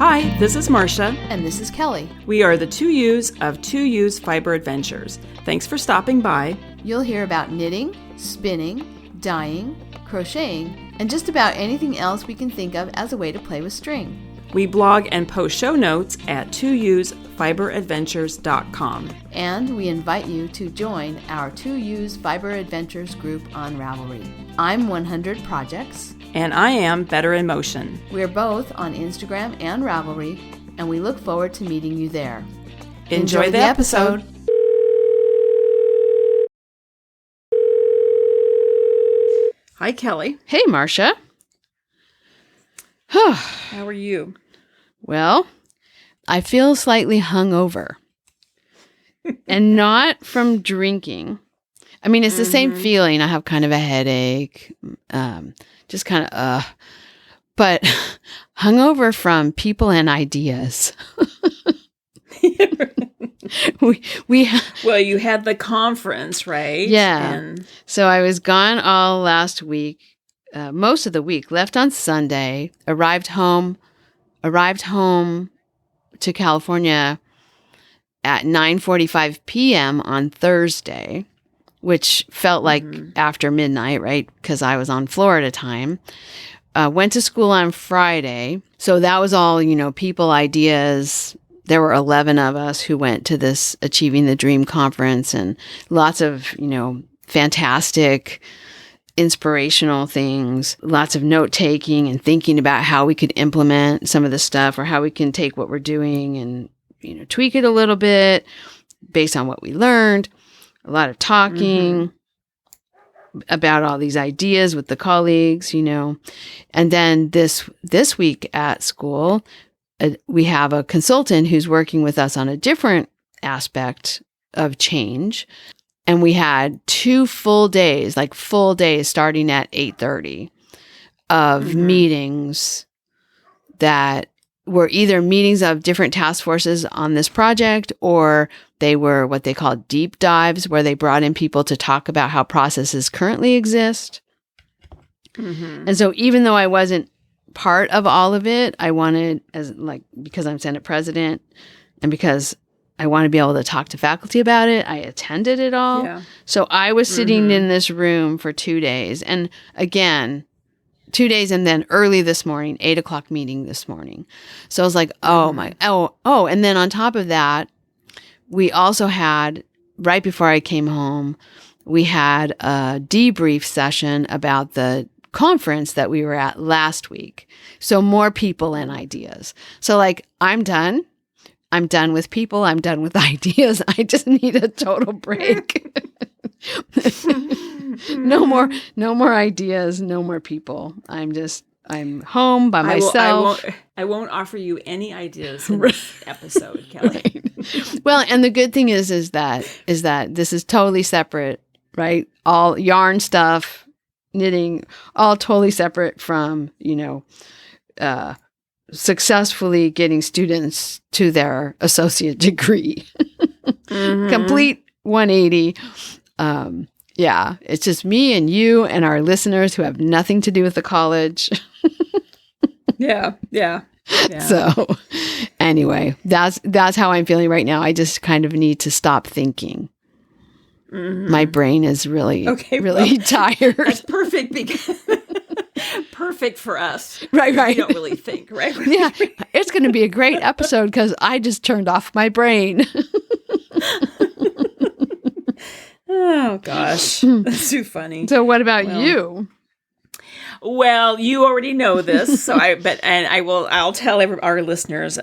Hi, this is Marsha. And this is Kelly. We are the 2U's of 2U's Fiber Adventures. Thanks for stopping by. You'll hear about knitting, spinning, dyeing, crocheting, and just about anything else we can think of as a way to play with string. We blog and post show notes at 2usfiberadventures.com. And we invite you to join our 2U's Fiber Adventures group on Ravelry. I'm 100 Projects. And I am Better in Motion. We're both on Instagram and Ravelry, and we look forward to meeting you there. Enjoy the episode. Hi, Kelly. Hey, Marsha. How are you? Well, I feel slightly hungover. And not from drinking. I mean, it's the same feeling. I have kind of a headache, just kind of, but hungover from people and ideas. Well, you had the conference, right? Yeah. So I was gone all last week, most of the week, left on Sunday, arrived home to California at 9:45 p.m. on Thursday, which felt like after midnight, right? Because I was on Florida time. Went to school on Friday. So that was all, people, ideas. There were 11 of us who went to this Achieving the Dream conference, and lots of, fantastic, inspirational things, lots of note taking and thinking about how we could implement some of the stuff, or how we can take what we're doing and, tweak it a little bit based on what we learned. A lot of talking about all these ideas with the colleagues, And then this week at school, we have a consultant who's working with us on a different aspect of change. And we had 2 full days starting at 8:30 of meetings that were either meetings of different task forces on this project, or they were what they call deep dives, where they brought in people to talk about how processes currently exist. And so even though I wasn't part of all of it, I wanted, because I'm Senate president and because I want to be able to talk to faculty about it, I attended it all. Yeah. So I was sitting in this room for 2 days. And again, 2 days, and then early this morning, 8:00 meeting this morning. So I was like, and then on top of that, we also had, right before I came home, we had a debrief session about the conference that we were at last week. So more people and ideas. So I'm done. I'm done with people. I'm done with ideas. I just need a total break. No more ideas, no more people. I'm home by myself. I won't offer you any ideas in this episode, Kelly. Right. Well, and the good thing is that this is totally separate, right? All yarn stuff, knitting, all totally separate from, successfully getting students to their associate degree. Complete 180. Yeah, it's just me and you and our listeners who have nothing to do with the college. Yeah. So anyway, that's how I'm feeling right now. I just kind of need to stop thinking. My brain is really tired. That's perfect perfect for us. Right. We don't really think, right? Yeah, it's going to be a great episode because I just turned off my brain. Oh gosh, that's too funny. So what about you? Well, you already know this, so I'll tell our listeners.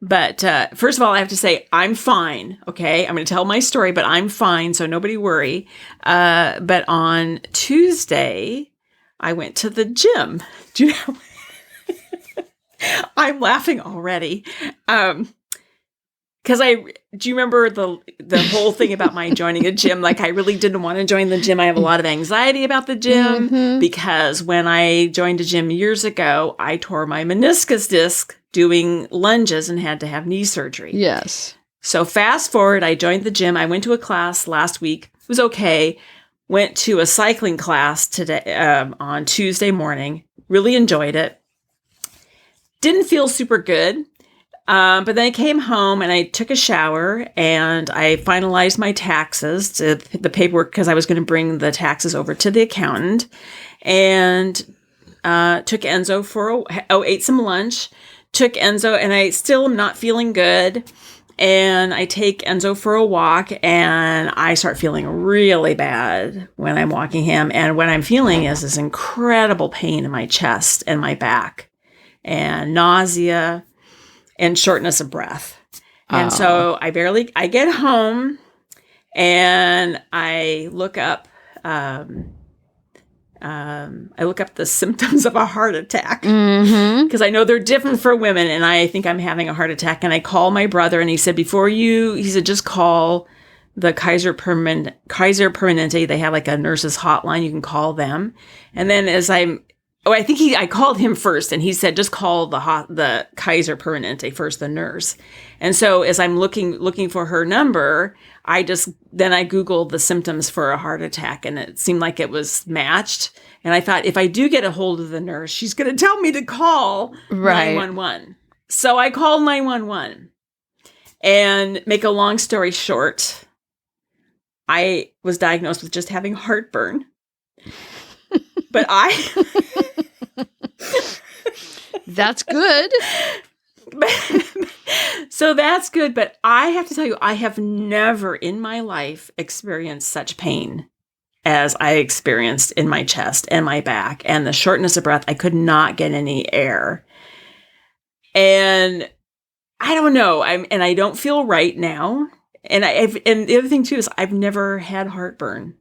But first of all, I have to say I'm fine. Okay, I'm going to tell my story, but I'm fine, so nobody worry. But on Tuesday, I went to the gym. Do you know? I'm laughing already. Because do you remember the whole thing about my joining a gym? I really didn't want to join the gym. I have a lot of anxiety about the gym because when I joined a gym years ago, I tore my meniscus disc doing lunges and had to have knee surgery. Yes. So fast forward, I joined the gym. I went to a class last week. It was okay. Went to a cycling class today on Tuesday morning. Really enjoyed it. didn't feel super good. But then I came home and I took a shower and I finalized my taxes, the paperwork, because I was going to bring the taxes over to the accountant, and took Enzo ate some lunch, took Enzo, and I still am not feeling good. And I take Enzo for a walk and I start feeling really bad when I'm walking him. And what I'm feeling is this incredible pain in my chest and my back and nausea and shortness of breath. And so I get home and I look up, the symptoms of a heart attack because I know they're different for women, and I think I'm having a heart attack. And I call my brother, and he said, just call the Kaiser Permanente. They have like a nurse's hotline. You can call them. And then I called him first, and he said, just call the Kaiser Permanente first, the nurse. And so as I'm looking for her number, I Googled the symptoms for a heart attack, and it seemed like it was matched. And I thought, if I do get a hold of the nurse, she's going to tell me to call 911. So I called 911. And make a long story short, I was diagnosed with just having heartburn. But that's good. So that's good. But I have to tell you, I have never in my life experienced such pain as I experienced in my chest and my back and the shortness of breath. I could not get any air. And I don't know. I don't feel right now. And the other thing too is I've never had heartburn.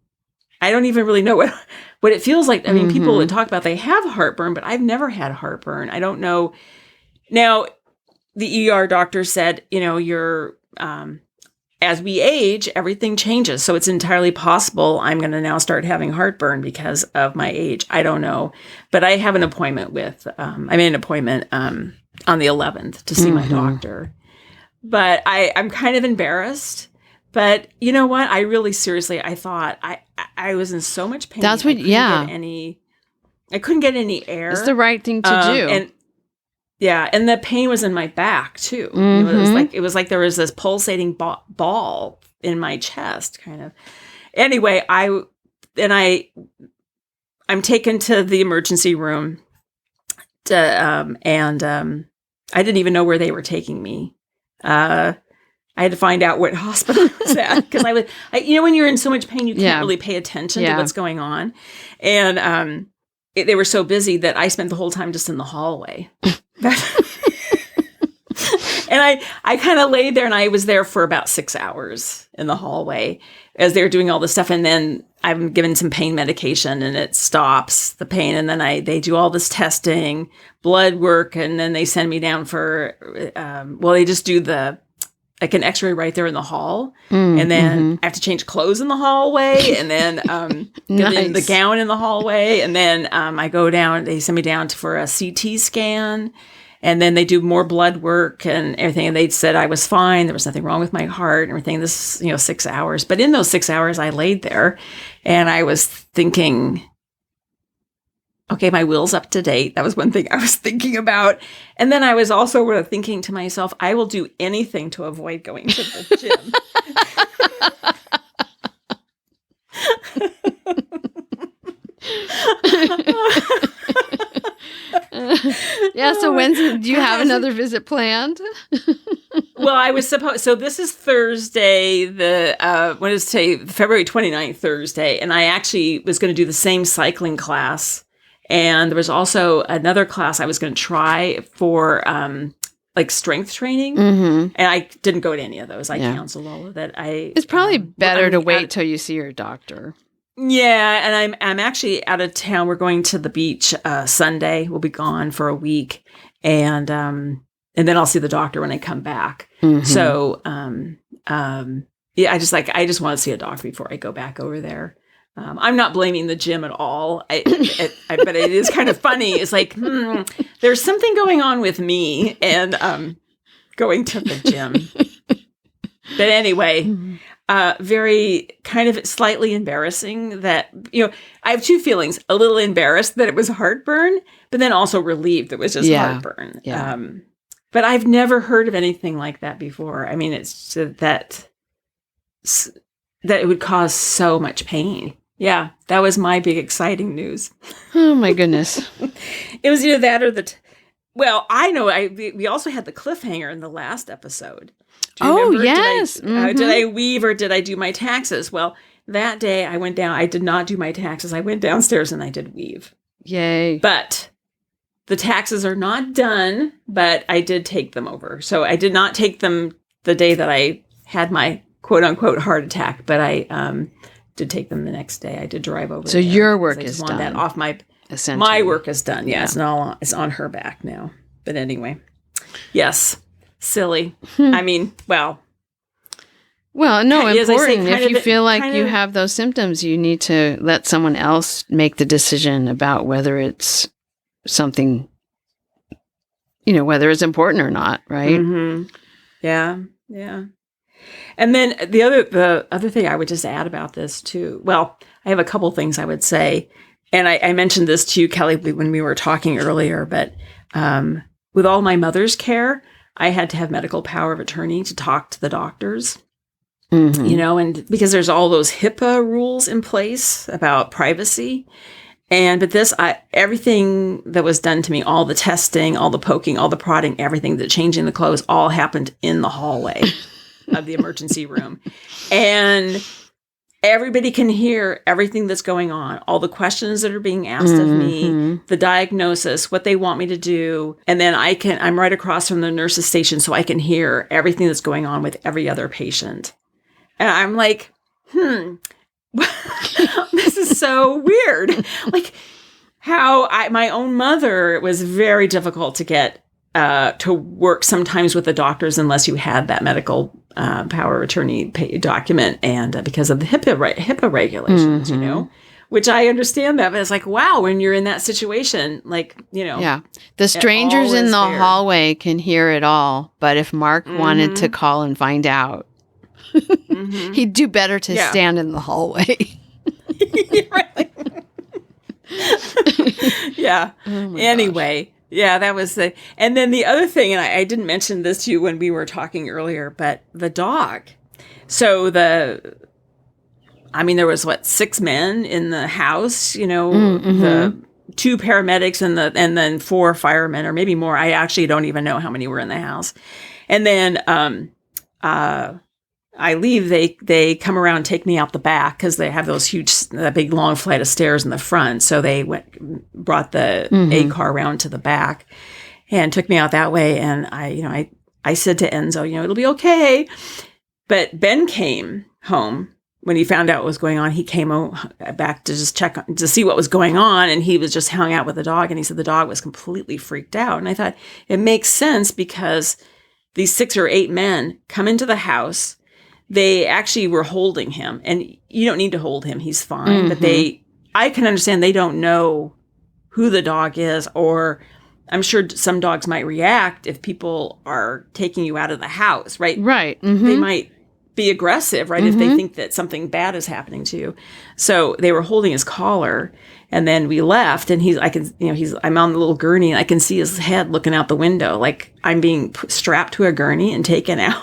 I don't even really know what it feels like. I mean, people that talk about they have heartburn, but I've never had heartburn. I don't know. Now, the ER doctor said, you're, as we age, everything changes. So it's entirely possible I'm going to now start having heartburn because of my age. I don't know. But I have an appointment on the 11th to see my doctor. But I'm kind of embarrassed. But you know what? I really seriously, I thought I was in so much pain. That's what, I couldn't get any air. It's the right thing to do. And the pain was in my back too. It was like there was this pulsating ball in my chest, kind of. Anyway, I'm taken to the emergency room, and I didn't even know where they were taking me. I had to find out what hospital it was at because when you're in so much pain, you can't really pay attention to what's going on. And they were so busy that I spent the whole time just in the hallway. And I kind of laid there, and I was there for about 6 hours in the hallway as they were doing all this stuff. And then I'm given some pain medication, and it stops the pain. And then they do all this testing, blood work, and then they send me down for, they just do an x-ray right there in the hall. And then I have to change clothes in the hallway, and then get in the gown in the hallway. And then I go down, they send me down for a CT scan, and then they do more blood work and everything. And they said I was fine. There was nothing wrong with my heart and everything. This, 6 hours. But in those 6 hours, I laid there and I was thinking, okay, my will's up to date. That was one thing I was thinking about. And then I was also thinking to myself, I will do anything to avoid going to the gym. So do you have another visit planned? Well, I was supposed, so this is Thursday, February 29th, Thursday. And I actually was going to do the same cycling class. And there was also another class I was going to try for strength training. And I didn't go to any of those. I canceled all of that. It's probably better to wait till you see your doctor. Yeah, and I'm actually out of town. We're going to the beach Sunday. We'll be gone for a week, and then I'll see the doctor when I come back. So, I just want to see a doctor before I go back over there. I'm not blaming the gym at all, but it is kind of funny. It's like, there's something going on with me and going to the gym. But anyway, very kind of slightly embarrassing that, I have two feelings. A little embarrassed that it was heartburn, but then also relieved. It was just heartburn. Yeah. But I've never heard of anything like that before. I mean, it's that it would cause so much pain. Yeah, that was my big exciting news. Oh my goodness. It was either that or well, I know we also had the cliffhanger in the last episode. Do you remember? Yes. Did I weave or did I do my taxes? Well, that day I went down. I did not do my taxes. I went downstairs and I did weave. Yay. But the taxes are not done, but I did take them over. So I did not take them the day that I had my quote unquote heart attack, but I did take them the next day. I did drive over. So your work is done. That off my work is done. Yeah, it's on her back now. But anyway, yes, silly. I mean, well, no, important. Say, if you feel like you have those symptoms, you need to let someone else make the decision about whether it's something, whether it's important or not, right? Mm-hmm. Yeah. And then the other thing I would just add about this too. Well, I have a couple things I would say, and I mentioned this to you, Kelly, when we were talking earlier. But with all my mother's care, I had to have medical power of attorney to talk to the doctors. Mm-hmm. And because there's all those HIPAA rules in place about privacy. But everything that was done to me, all the testing, all the poking, all the prodding, everything, the changing the clothes, all happened in the hallway of the emergency room. And everybody can hear everything that's going on, all the questions that are being asked of me, the diagnosis, what they want me to do. And then I'm right across from the nurse's station, so I can hear everything that's going on with every other patient. And I'm like, this is so weird. Like how my own mother, it was very difficult to get to work sometimes with the doctors unless you had that medical power of attorney document, and because of the HIPAA regulations, which I understand that, but it's like, wow, when you're in that situation, like, Yeah. The strangers in the hallway can hear it all, but if Mark wanted to call and find out, he'd do better to stand in the hallway. Yeah. Anyway, that was and then the other thing, and I didn't mention this to you when we were talking earlier, but the dog. So there was 6 men in the house, the 2 paramedics and then 4 firemen, or maybe more. I actually don't even know how many were in the house. And then, I leave, they come around and take me out the back because they have those big long flight of stairs in the front. So they brought the A car around to the back and took me out that way. And I said to Enzo, it'll be okay. But Ben came home when he found out what was going on. He came back to just check to see what was going on. And he was just hung out with the dog. And he said the dog was completely freaked out. And I thought it makes sense because these 6 or 8 men come into the house. They actually were holding him, and you don't need to hold him. He's fine. But I can understand they don't know who the dog is, or I'm sure some dogs might react if people are taking you out of the house, right? Right. They might be aggressive, right? If they think that something bad is happening to you. So they were holding his collar, and then we left, and I'm on the little gurney, and I can see his head looking out the window, like I'm being strapped to a gurney and taken out.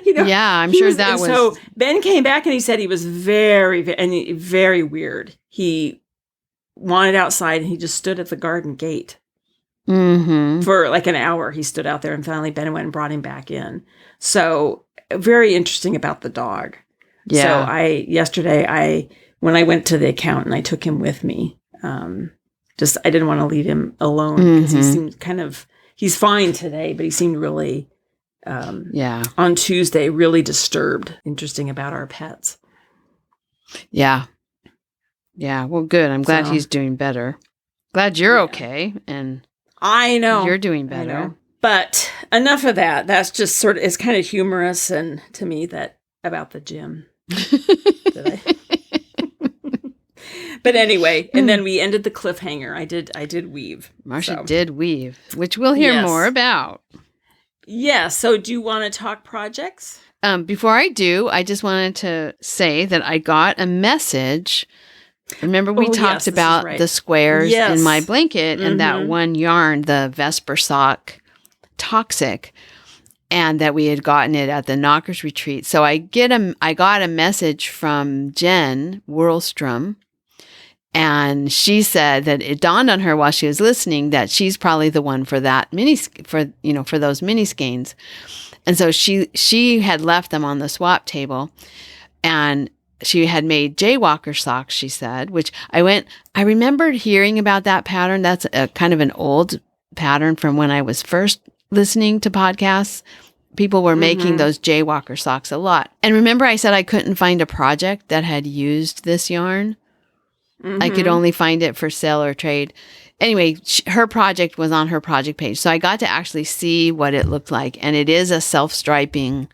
Yeah, I'm sure that was. So Ben came back and he said he was very, very weird. He wanted outside and he just stood at the garden gate for like an hour. He stood out there and finally Ben went and brought him back in. So very interesting about the dog. Yeah. So yesterday when I went to the accountant, I took him with me. I didn't want to leave him alone because he seemed he's fine today, but he seemed really. On Tuesday, really disturbed. Interesting about our pets. Yeah. Well, good. I'm glad he's doing better. Glad you're okay, and I know you're doing better. But enough of that. That's just it's kind of humorous, and to me that about the gym. But anyway, and then we ended the cliffhanger. I did weave. Marsha did weave, which we'll hear more about. Yeah. So do you want to talk projects? Before I do, I just wanted to say that I got a message Remember we talked about the squares in my blanket and that one yarn, the Vesper sock toxic, and that we had gotten it at the Knockers retreat. So I got a message from Jen Whirlstrom, and she said that it dawned on her while she was listening that she's probably the one for that for those mini skeins. And so she had left them on the swap table, and she had made Jaywalker socks, she said, which I remembered hearing about that pattern. That's a kind of an old pattern from when I was first listening to podcasts. People were making those Jaywalker socks a lot. And remember I said I couldn't find a project that had used this yarn? I could only find it for sale or trade. Anyway, her project was on her project page. So I got to actually see what it looked like. And it is a self-striping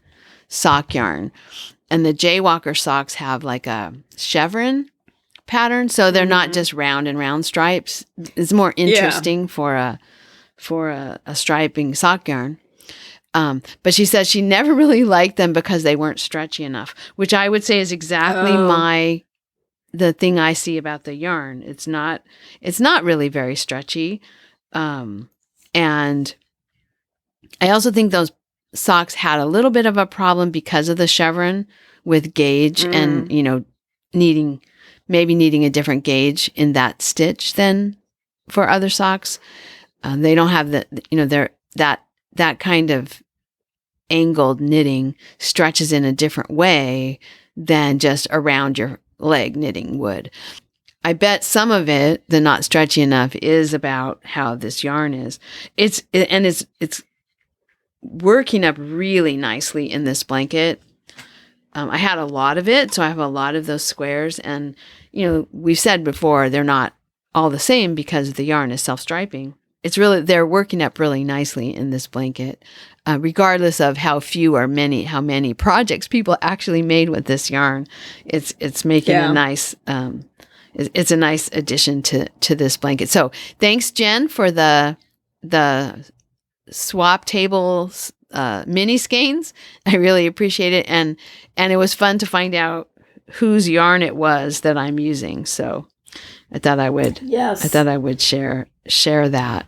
sock yarn. And the Jaywalker socks have like a chevron pattern. So they're not just round and round stripes. It's more interesting for a striping sock yarn. But she says she never really liked them because they weren't stretchy enough, which I would say is exactly the thing I see about the yarn. It's not really very stretchy. And I also think those socks had a little bit of a problem because of the chevron with gauge and, needing a different gauge in that stitch than for other socks. They don't have that kind of angled knitting stretches in a different way than just around your leg knitting would. I bet some of it, the not stretchy enough, is about how this yarn is. It's working up really nicely in this blanket. I had a lot of it, so I have a lot of those squares. And, we've said before, they're not all the same because the yarn is self-striping. They're working up really nicely in this blanket, regardless of how many projects people actually made with this yarn. It's making a nice, it's a nice addition to this blanket. So thanks, Jen, for the swap table mini skeins. I really appreciate it. And it was fun to find out whose yarn it was that I'm using. So I thought I would share that.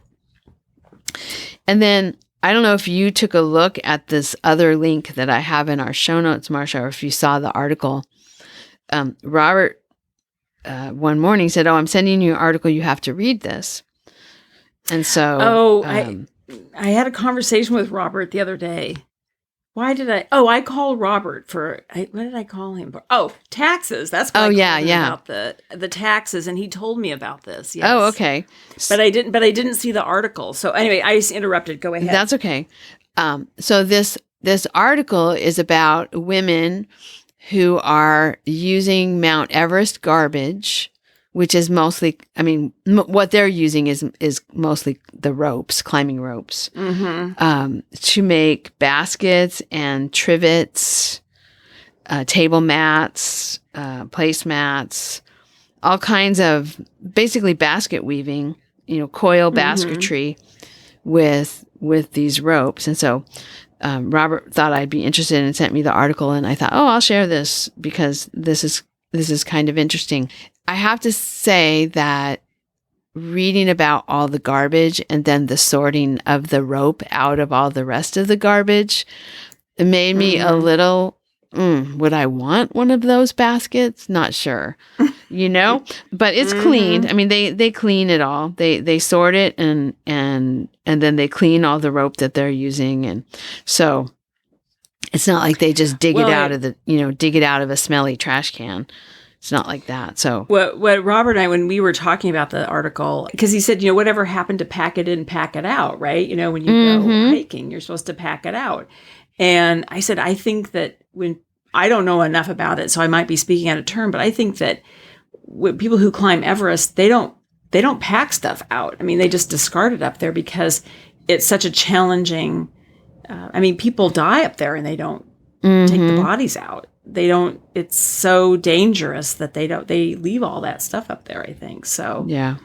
And then I don't know if you took a look at this other link that I have in our show notes, Marsha, or if you saw the article. Robert one morning said, "Oh, I'm sending you an article. You have to read this." And so, I had a conversation with Robert the other day. Why did I? Oh, I called Robert for. What did I call him for? Oh, taxes. That's what I called him about the taxes, and he told me about this. Yes. Oh, okay. But I didn't see the article. So anyway, I just interrupted. Go ahead. That's okay. So this article is about women who are using Mount Everest garbage, which is mostly, what they're using is mostly the ropes, climbing ropes, to make baskets and trivets, table mats, placemats, all kinds of basically basket weaving, coil basketry with these ropes. And so Robert thought I'd be interested and sent me the article, and I thought, I'll share this because this is kind of interesting. I have to say that reading about all the garbage and then the sorting of the rope out of all the rest of the garbage, it made me a little, would I want one of those baskets? Not sure, but it's cleaned. They clean it all. They sort it and then they clean all the rope that they're using. And so it's not like they just dig it out of a smelly trash can. It's not like that. So what Robert and I, when we were talking about the article, because he said, whatever happened to pack it in, pack it out, right? When you go hiking, you're supposed to pack it out. And I said, I think that I don't know enough about it, so I might be speaking out of turn, but I think that when people who climb Everest, they don't pack stuff out. They just discard it up there because it's such a challenging, people die up there and they don't take the bodies out. It's so dangerous that they leave all that stuff up there, I think. So, yeah.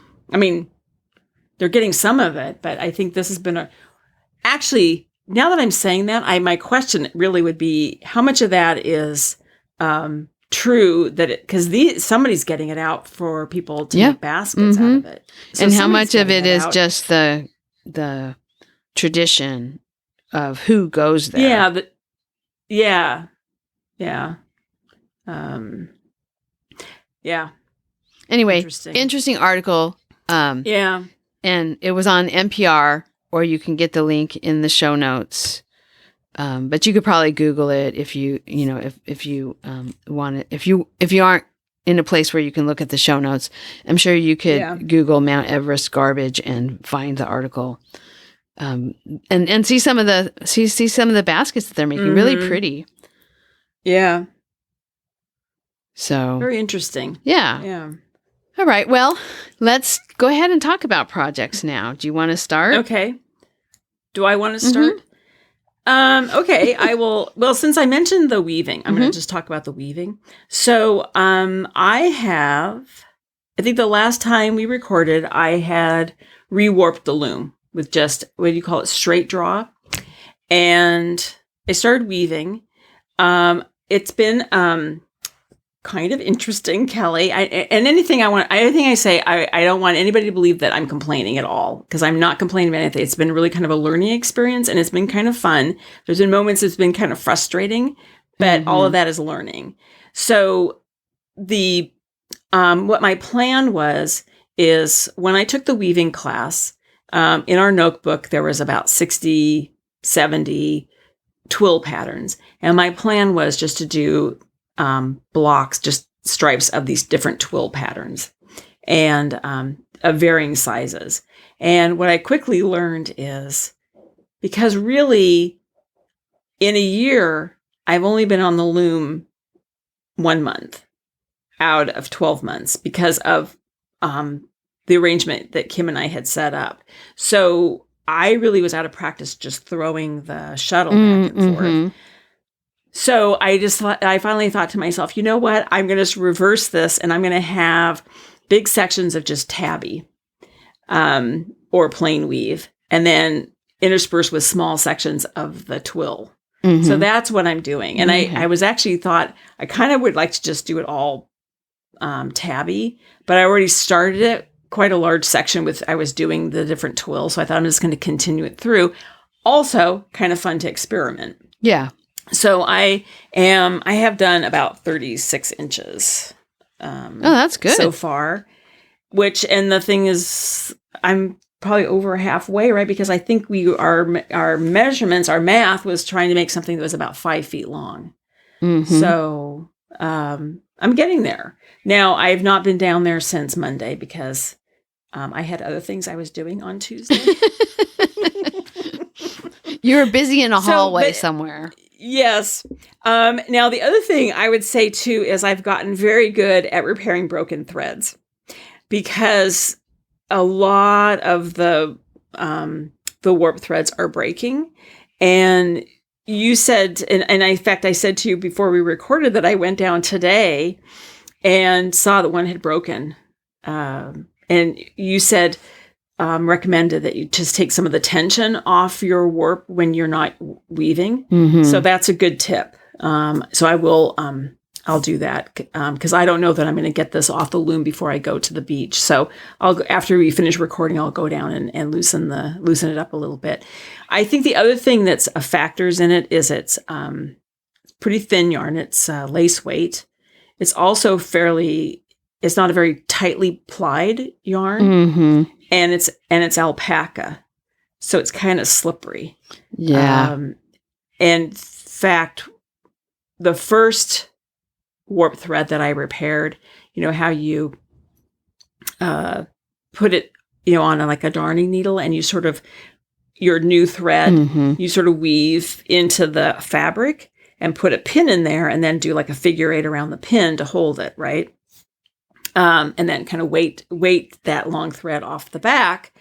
They're getting some of it, but I think this has been actually, now that I'm saying that, my question really would be, how much of that is true that because somebody's getting it out for people to make baskets out of it. So and how much of it is just the tradition of who goes there? Yeah. Anyway, interesting article. And it was on NPR, or you can get the link in the show notes. But you could probably Google it if you want it. If you aren't in a place where you can look at the show notes, I'm sure you could Google Mount Everest Garbage and find the article. And see some of the baskets that they're making. Really pretty. Yeah. So very interesting. Yeah. All right. Well, let's go ahead and talk about projects now. Do you want to start? Okay. Do I want to start? Okay, I will. Well, since I mentioned the weaving, I'm going to just talk about the weaving. So, I think the last time we recorded, I had rewarped the loom with just, what do you call it, straight draw. And I started weaving. It's been, kind of interesting, Kelly. Anything I say, I don't want anybody to believe that I'm complaining at all, because I'm not complaining about anything. It's been really kind of a learning experience, and it's been kind of fun. There's been moments it's been kind of frustrating, but all of that is learning. So what my plan is when I took the weaving class, in our notebook, there was about 60, 70 twill patterns. And my plan was just to do blocks, just stripes of these different twill patterns and of varying sizes. And what I quickly learned is, because really in a year, I've only been on the loom 1 month out of 12 months because of the arrangement that Kim and I had set up. So I really was out of practice just throwing the shuttle back and forth. So I finally thought to myself, you know what? I'm going to reverse this, and I'm going to have big sections of just tabby or plain weave, and then interspersed with small sections of the twill. So that's what I'm doing. And I was actually thought I kind of would like to just do it all tabby, but I already started it quite a large section I was doing the different twills. So I thought I'm just going to continue it through. Also kind of fun to experiment. Yeah. So I have done about 36 inches. That's good so far, and the thing is, I'm probably over halfway, right? Because I think our measurements, our math was trying to make something that was about 5 feet long. So, I'm getting there. Now, I have not been down there since Monday because, I had other things I was doing on Tuesday. You were busy in a hallway somewhere. Yes. Now, the other thing I would say, too, is I've gotten very good at repairing broken threads, because a lot of the warp threads are breaking. And you said, and in fact, I said to you before we recorded that I went down today and saw that one had broken. And you said, recommended that you just take some of the tension off your warp when you're not weaving. So that's a good tip. So I will, I'll do that because I don't know that I'm going to get this off the loom before I go to the beach. So after we finish recording, I'll go down and loosen it up a little bit. I think the other thing that's a factors in it is it's pretty thin yarn. It's lace weight. It's also it's not a very tightly plied yarn. And it's alpaca, so it's kind of slippery. Yeah. In fact, the first warp thread that I repaired, you know how you put it, on like a darning needle, and you sort of your new thread, you sort of weave into the fabric and put a pin in there, and then do like a figure 8 around the pin to hold it, right? And then kind of weight that long thread off the back.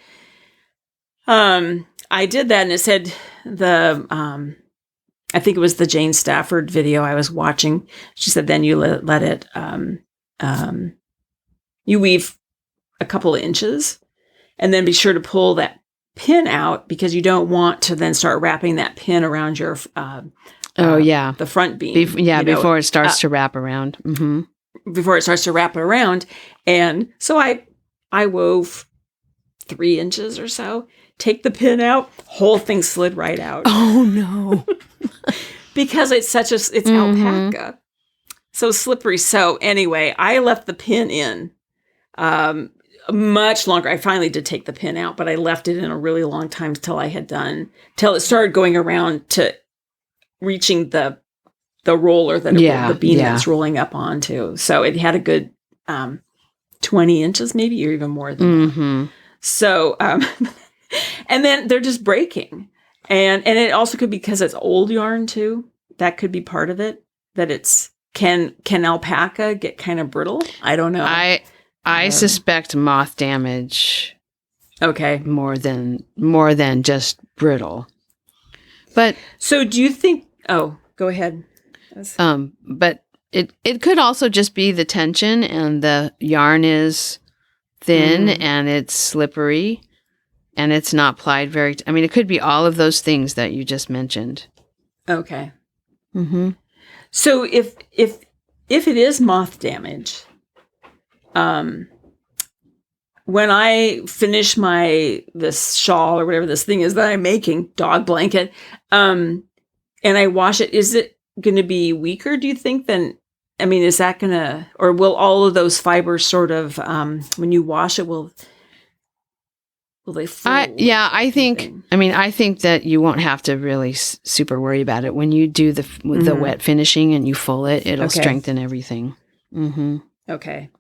I did that, and it said I think it was the Jane Stafford video I was watching. She said, then you let it, you weave a couple of inches, and then be sure to pull that pin out, because you don't want to then start wrapping that pin around your the front beam. Before it starts to wrap around. Mm-hmm. Before it starts to wrap around. And so I wove 3 inches or so, take the pin out, whole thing slid right out. Oh no. Because it's alpaca. So slippery. So anyway, I left the pin in much longer. I finally did take the pin out, but I left it in a really long time till it started going around to reaching the roller the beam that's rolling up onto. So it had a good 20 inches maybe, or even more than that. So, and then they're just breaking. And it also could be because it's old yarn too. That could be part of it. That it's, can alpaca get kind of brittle? I don't know. I suspect moth damage. Okay. More than just brittle. But so do you think, go ahead. But it could also just be the tension, and the yarn is thin and it's slippery and it's not plied it could be all of those things that you just mentioned. Okay. Mm-hmm. So if it is moth damage, when I finish this shawl or whatever this thing is that I'm making, dog blanket, and I wash it, is it going to be weaker, do you think, is that going to, or will all of those fibers sort of, when you wash it, will they fold? I think that you won't have to really super worry about it. When you do the wet finishing and you full it, it'll strengthen everything. Mm-hmm. Okay.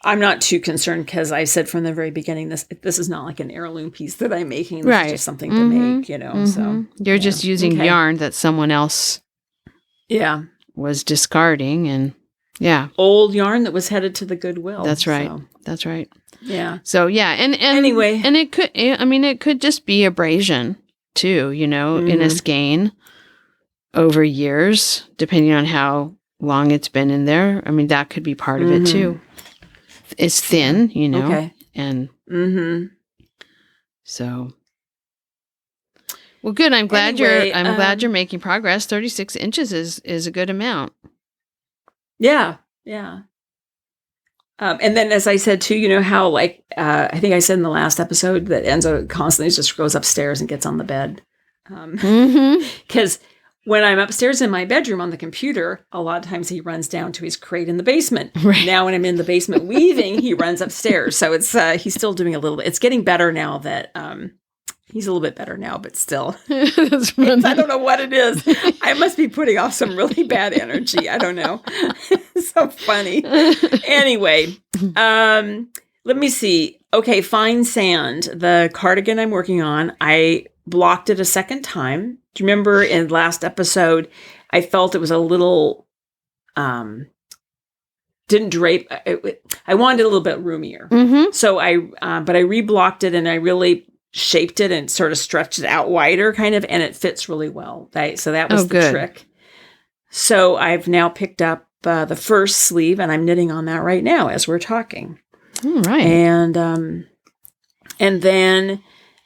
I'm not too concerned because I said from the very beginning, this is not like an heirloom piece that I'm making. This is just something to make, so. You're just using yarn that someone else was discarding, and old yarn that was headed to the Goodwill. That's right. So. That's right. Yeah. So and anyway, and it could just be abrasion too, in a skein over years, depending on how long it's been in there. That could be part of it too. It's thin, and so. Well, good. I'm glad you're making progress. 36 inches is a good amount. Yeah. Yeah. And then, as I said too, how I think I said in the last episode that Enzo constantly just goes upstairs and gets on the bed. Because when I'm upstairs in my bedroom on the computer, a lot of times he runs down to his crate in the basement. Right. Now, when I'm in the basement weaving, he runs upstairs. So it's he's still doing a little bit. It's getting better now that he's a little bit better now, but still. I don't know what it is. I must be putting off some really bad energy. I don't know. So funny. Anyway, let me see. Okay, Fine Sand, the cardigan I'm working on, I blocked it a second time. Do you remember in last episode, I felt it was a little, didn't drape. I wanted it a little bit roomier. Mm-hmm. So but I reblocked it and I really shaped it and sort of stretched it out wider kind of, and it fits really well. So that was the trick. So I've now picked up the first sleeve and I'm knitting on that right now as we're talking. All right. And then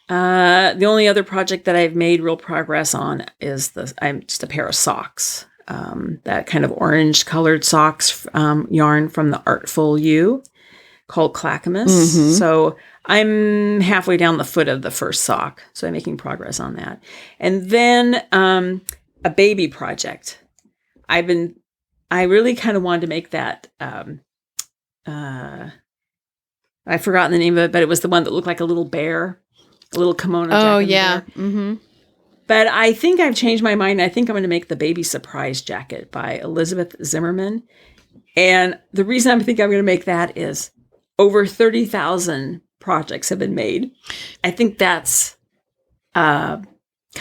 the only other project that I've made real progress on is just a pair of socks. That kind of orange colored socks yarn from the Artful You called Clackamas. Mm-hmm. So I'm halfway down the foot of the first sock. So I'm making progress on that. And then a baby project. I really kind of wanted to make that. I've forgotten the name of it, but it was the one that looked like a little bear, a little kimono jacket. Oh, yeah. Mm-hmm. But I think I've changed my mind. I think I'm going to make the baby surprise jacket by Elizabeth Zimmerman. And the reason I think I'm going to make that is over 30,000 projects have been made. I think that's kind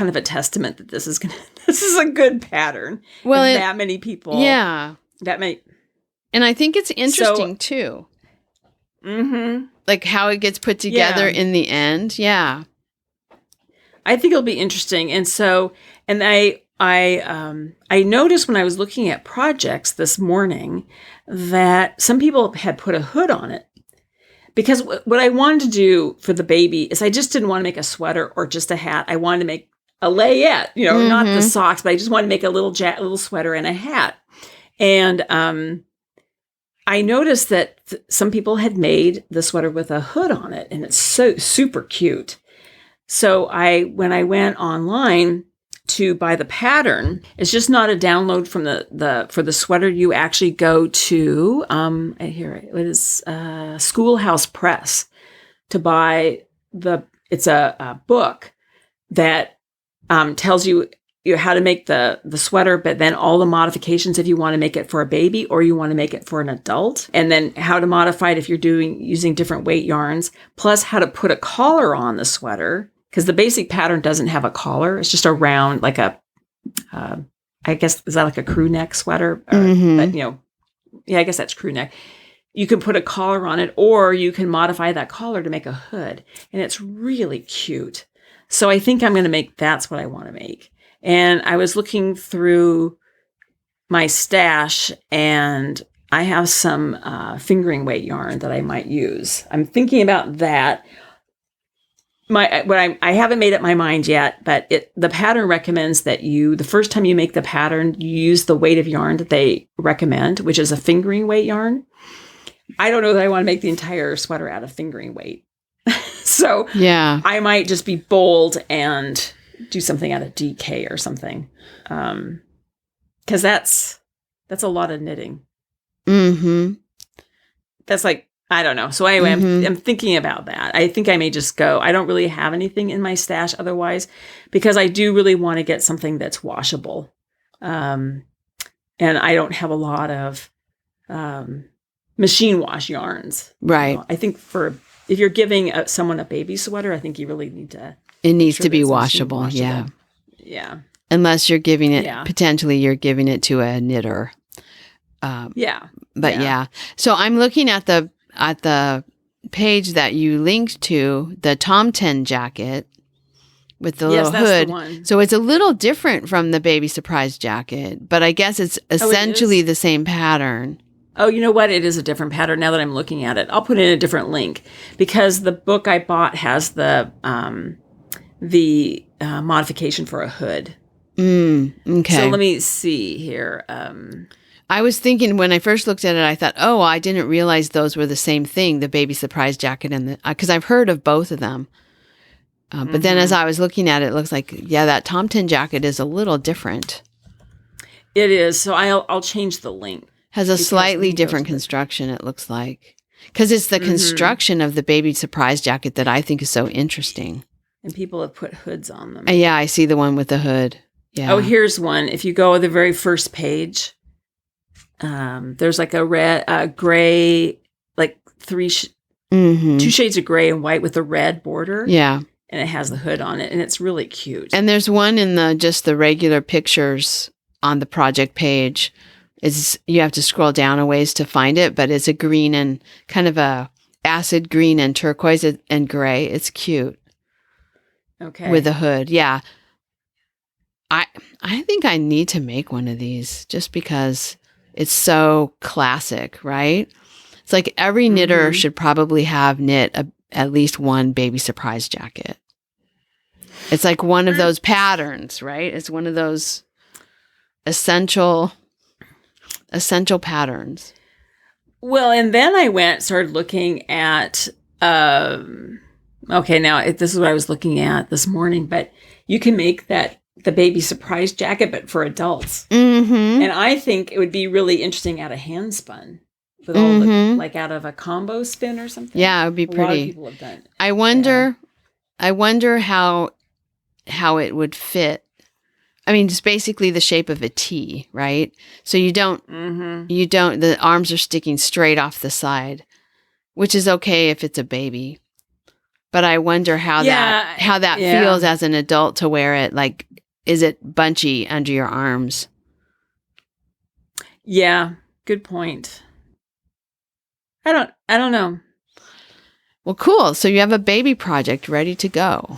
of a testament that this is a good pattern. Well, that many people. Yeah. That many. And I think it's interesting too. Mm-hmm. Like how it gets put together in the end. Yeah. I think it'll be interesting. And so, and I noticed when I was looking at projects this morning that some people had put a hood on it. Because what I wanted to do for the baby is I just didn't want to make a sweater or just a hat. I wanted to make layette, not the socks, but I just wanted to make a little sweater and a hat. And I noticed that some people had made the sweater with a hood on it, and it's so super cute. So when I went online to buy the pattern, it's just not a download from for the sweater. You actually go to it is Schoolhouse Press to buy it's a book that tells you how to make the sweater, but then all the modifications if you want to make it for a baby or you want to make it for an adult, and then how to modify it if you're using different weight yarns, plus how to put a collar on the sweater, because the basic pattern doesn't have a collar. It's just a round, like I guess, is that like a crew neck sweater? But, I guess that's crew neck. You can put a collar on it, or you can modify that collar to make a hood, and it's really cute. So I think I'm going to that's what I want to make. And I was looking through my stash, and I have some fingering weight yarn that I might use. I'm thinking about that. I haven't made up my mind yet, but the pattern recommends that the first time you make the pattern, you use the weight of yarn that they recommend, which is a fingering weight yarn. I don't know that I want to make the entire sweater out of fingering weight. So yeah, I might just be bold and do something out of DK or something. Because that's a lot of knitting. Mm-hmm. That's like, I don't know. So anyway, I'm thinking about that. I think I may just go. I don't really have anything in my stash otherwise, because I do really want to get something that's washable. And I don't have a lot of machine wash yarns. Right. I think if you're giving someone a baby sweater, I think you really need to. It needs to be washable. Yeah. Yeah. Unless you're giving it, potentially you're giving it to a knitter. But yeah. So I'm looking at the page that you linked to, the Tomten jacket with the little hood. The one. So it's a little different from the baby surprise jacket, but I guess it's essentially the same pattern. Oh, you know what? It is a different pattern now that I'm looking at it. I'll put in a different link because the book I bought has the modification for a hood. Okay. So let me see here. I was thinking when I first looked at it, I thought, oh, I didn't realize those were the same thing, the baby surprise jacket and because I've heard of both of them. But then as I was looking at it, it looks like, that Tomten jacket is a little different. It is. So I'll change the link. Has a slightly different construction, it looks like. Because it's the construction of the baby surprise jacket that I think is so interesting. And people have put hoods on them. Yeah, I see the one with the hood. Yeah. Oh, here's one. If you go to the very first page, there's like a gray, like two shades of gray and white with a red border. Yeah. And it has the hood on it, and it's really cute. And there's one in just the regular pictures on the project page. You have to scroll down a ways to find it, but it's a green and kind of a acid green and turquoise and gray. It's cute. Okay. With a hood. Yeah. I think I need to make one of these just because it's so classic, right? It's like every knitter should probably have knit at least one baby surprise jacket. It's like one of those patterns, right? It's one of those essential patterns. Well, and then I started looking at, okay, now this is what I was looking at this morning, but you can make the baby surprise jacket, but for adults. And I think it would be really interesting out of hand spun with all like out of a combo spin or something. Yeah, it would be pretty. A lot of people have done it. I wonder how it would fit. I mean, it's basically the shape of a T, right? So the arms are sticking straight off the side, which is okay if it's a baby. But I wonder how that feels as an adult to wear it. Like, is it bunchy under your arms? Yeah, good point. I don't know. Well, cool. So you have a baby project ready to go.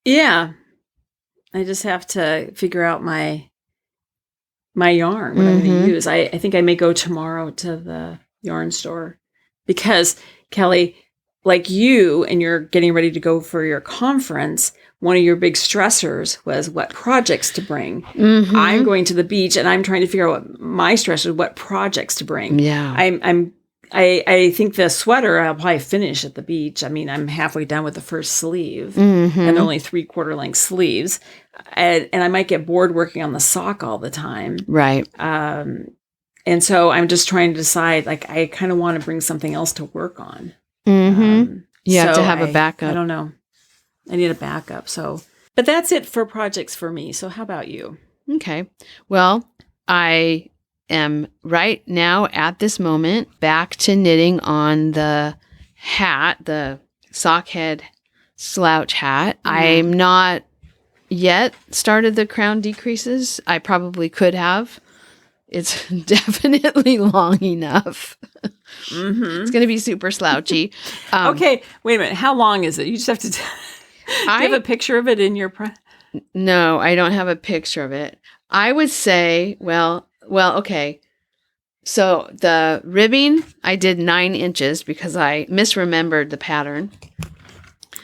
Yeah. I just have to figure out my yarn, what I'm going to use. I think I may go tomorrow to the yarn store because, Kelly, like you, and you're getting ready to go for your conference, one of your big stressors was what projects to bring. Mm-hmm. I'm going to the beach and I'm trying to figure out what my stress is, what projects to bring. Yeah. I think the sweater I'll probably finish at the beach. I mean, I'm halfway done with the first sleeve, Mm-hmm. and they're only 3/4 length sleeves, and I might get bored working on the sock all the time. Right. And so I'm just trying to decide. Like, I kind of want to bring something else to work on. Mm-hmm. You have so to have a backup. I don't know. I need a backup. So, but that's it for projects for me. So, how about you? Okay. Well, I am right now at this moment back to knitting on the hat, the sock head slouch hat. Mm-hmm. I'm not yet started the crown decreases. I probably could have. It's definitely long enough. Mm-hmm. It's going to be super slouchy. Okay, wait a minute. How long is it? You just have to. Do you have a picture of it in your? No, I don't have a picture of it. I would say, well, okay. So the ribbing, I did 9 inches because I misremembered the pattern.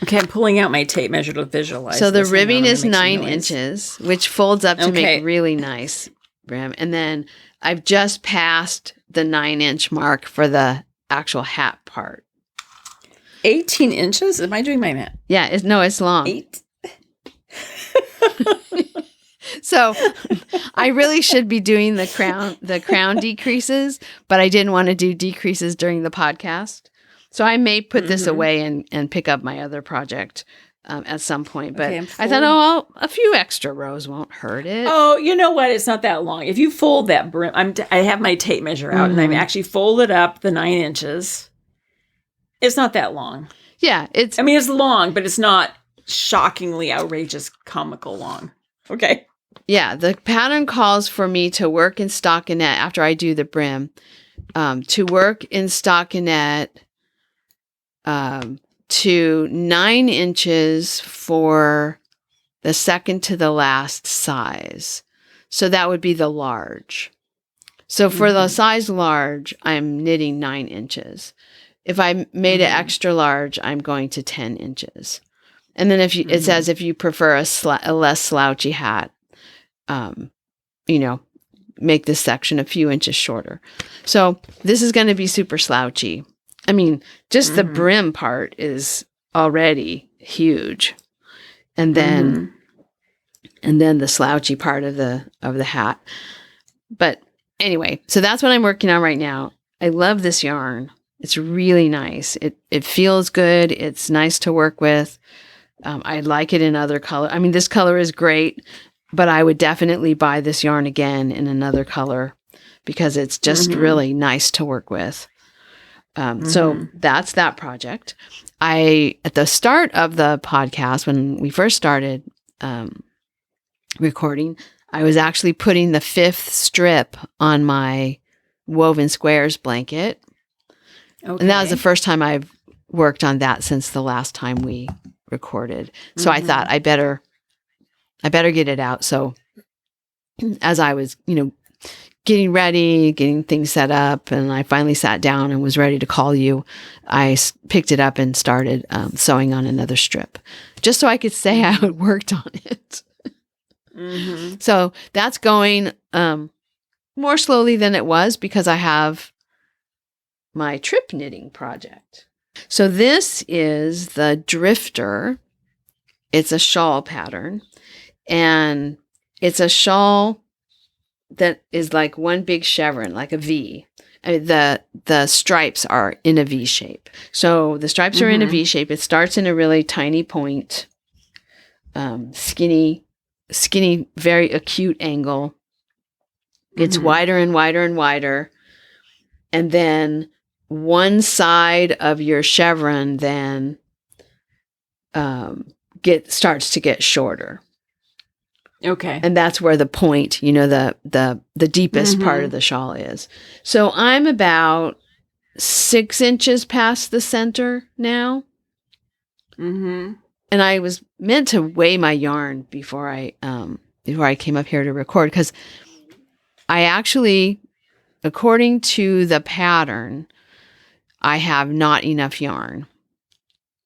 Okay, I'm pulling out my tape measure to visualize. So the this. ribbing is 9 inches, which folds up to make really nice brim. And then I've just passed the 9-inch mark for the actual hat part. 18 inches? Am I doing my math? Yeah, it's long. 8? So I really should be doing the crown decreases, but I didn't want to do decreases during the podcast. So I may put this away and pick up my other project at some point. But I thought, a few extra rows won't hurt it. Oh, you know what? It's not that long. If you fold that brim, I have my tape measure out and I've actually folded up the 9 inches. It's not that long. Yeah, it's long, but it's not shockingly outrageous, comical long. Okay. Yeah, the pattern calls for me to work in stockinette after I do the brim, to work in stockinette to 9 inches for the second to the last size. So that would be the large. So for the size large, I'm knitting 9 inches. If I made it extra large, I'm going to 10 inches. And then if you, it says if you prefer a less slouchy hat, make this section a few inches shorter. So this is going to be super slouchy. I mean, just the brim part is already huge. And then the slouchy part of the hat. But anyway, so that's what I'm working on right now. I love this yarn. It's really nice. It feels good. It's nice to work with. I like it in other color. I mean, this color is great, but I would definitely buy this yarn again in another color because it's just really nice to work with. So that's that project. At the start of the podcast, when we first started recording, I was actually putting the 5th strip on my woven squares blanket. Okay. And that was the first time I've worked on that since the last time we recorded. So I thought I better get it out. So as I was, getting ready, getting things set up, and I finally sat down and was ready to call you, I picked it up and started sewing on another strip just so I could say I had worked on it. So that's going more slowly than it was because I have my trip knitting project. So this is the Drifter. It's a shawl pattern, and it's a shawl that is like one big chevron, like a V. I mean, the stripes are in a V shape. So the stripes are in a V shape. It starts in a really tiny point, skinny, very acute angle. Gets wider and wider and wider. And then one side of your chevron then starts to get shorter. Okay. And that's where the point, the deepest part of the shawl is. So I'm about 6 inches past the center now. And I was meant to weigh my yarn before I came up here to record, because I actually, according to the pattern, I have not enough yarn.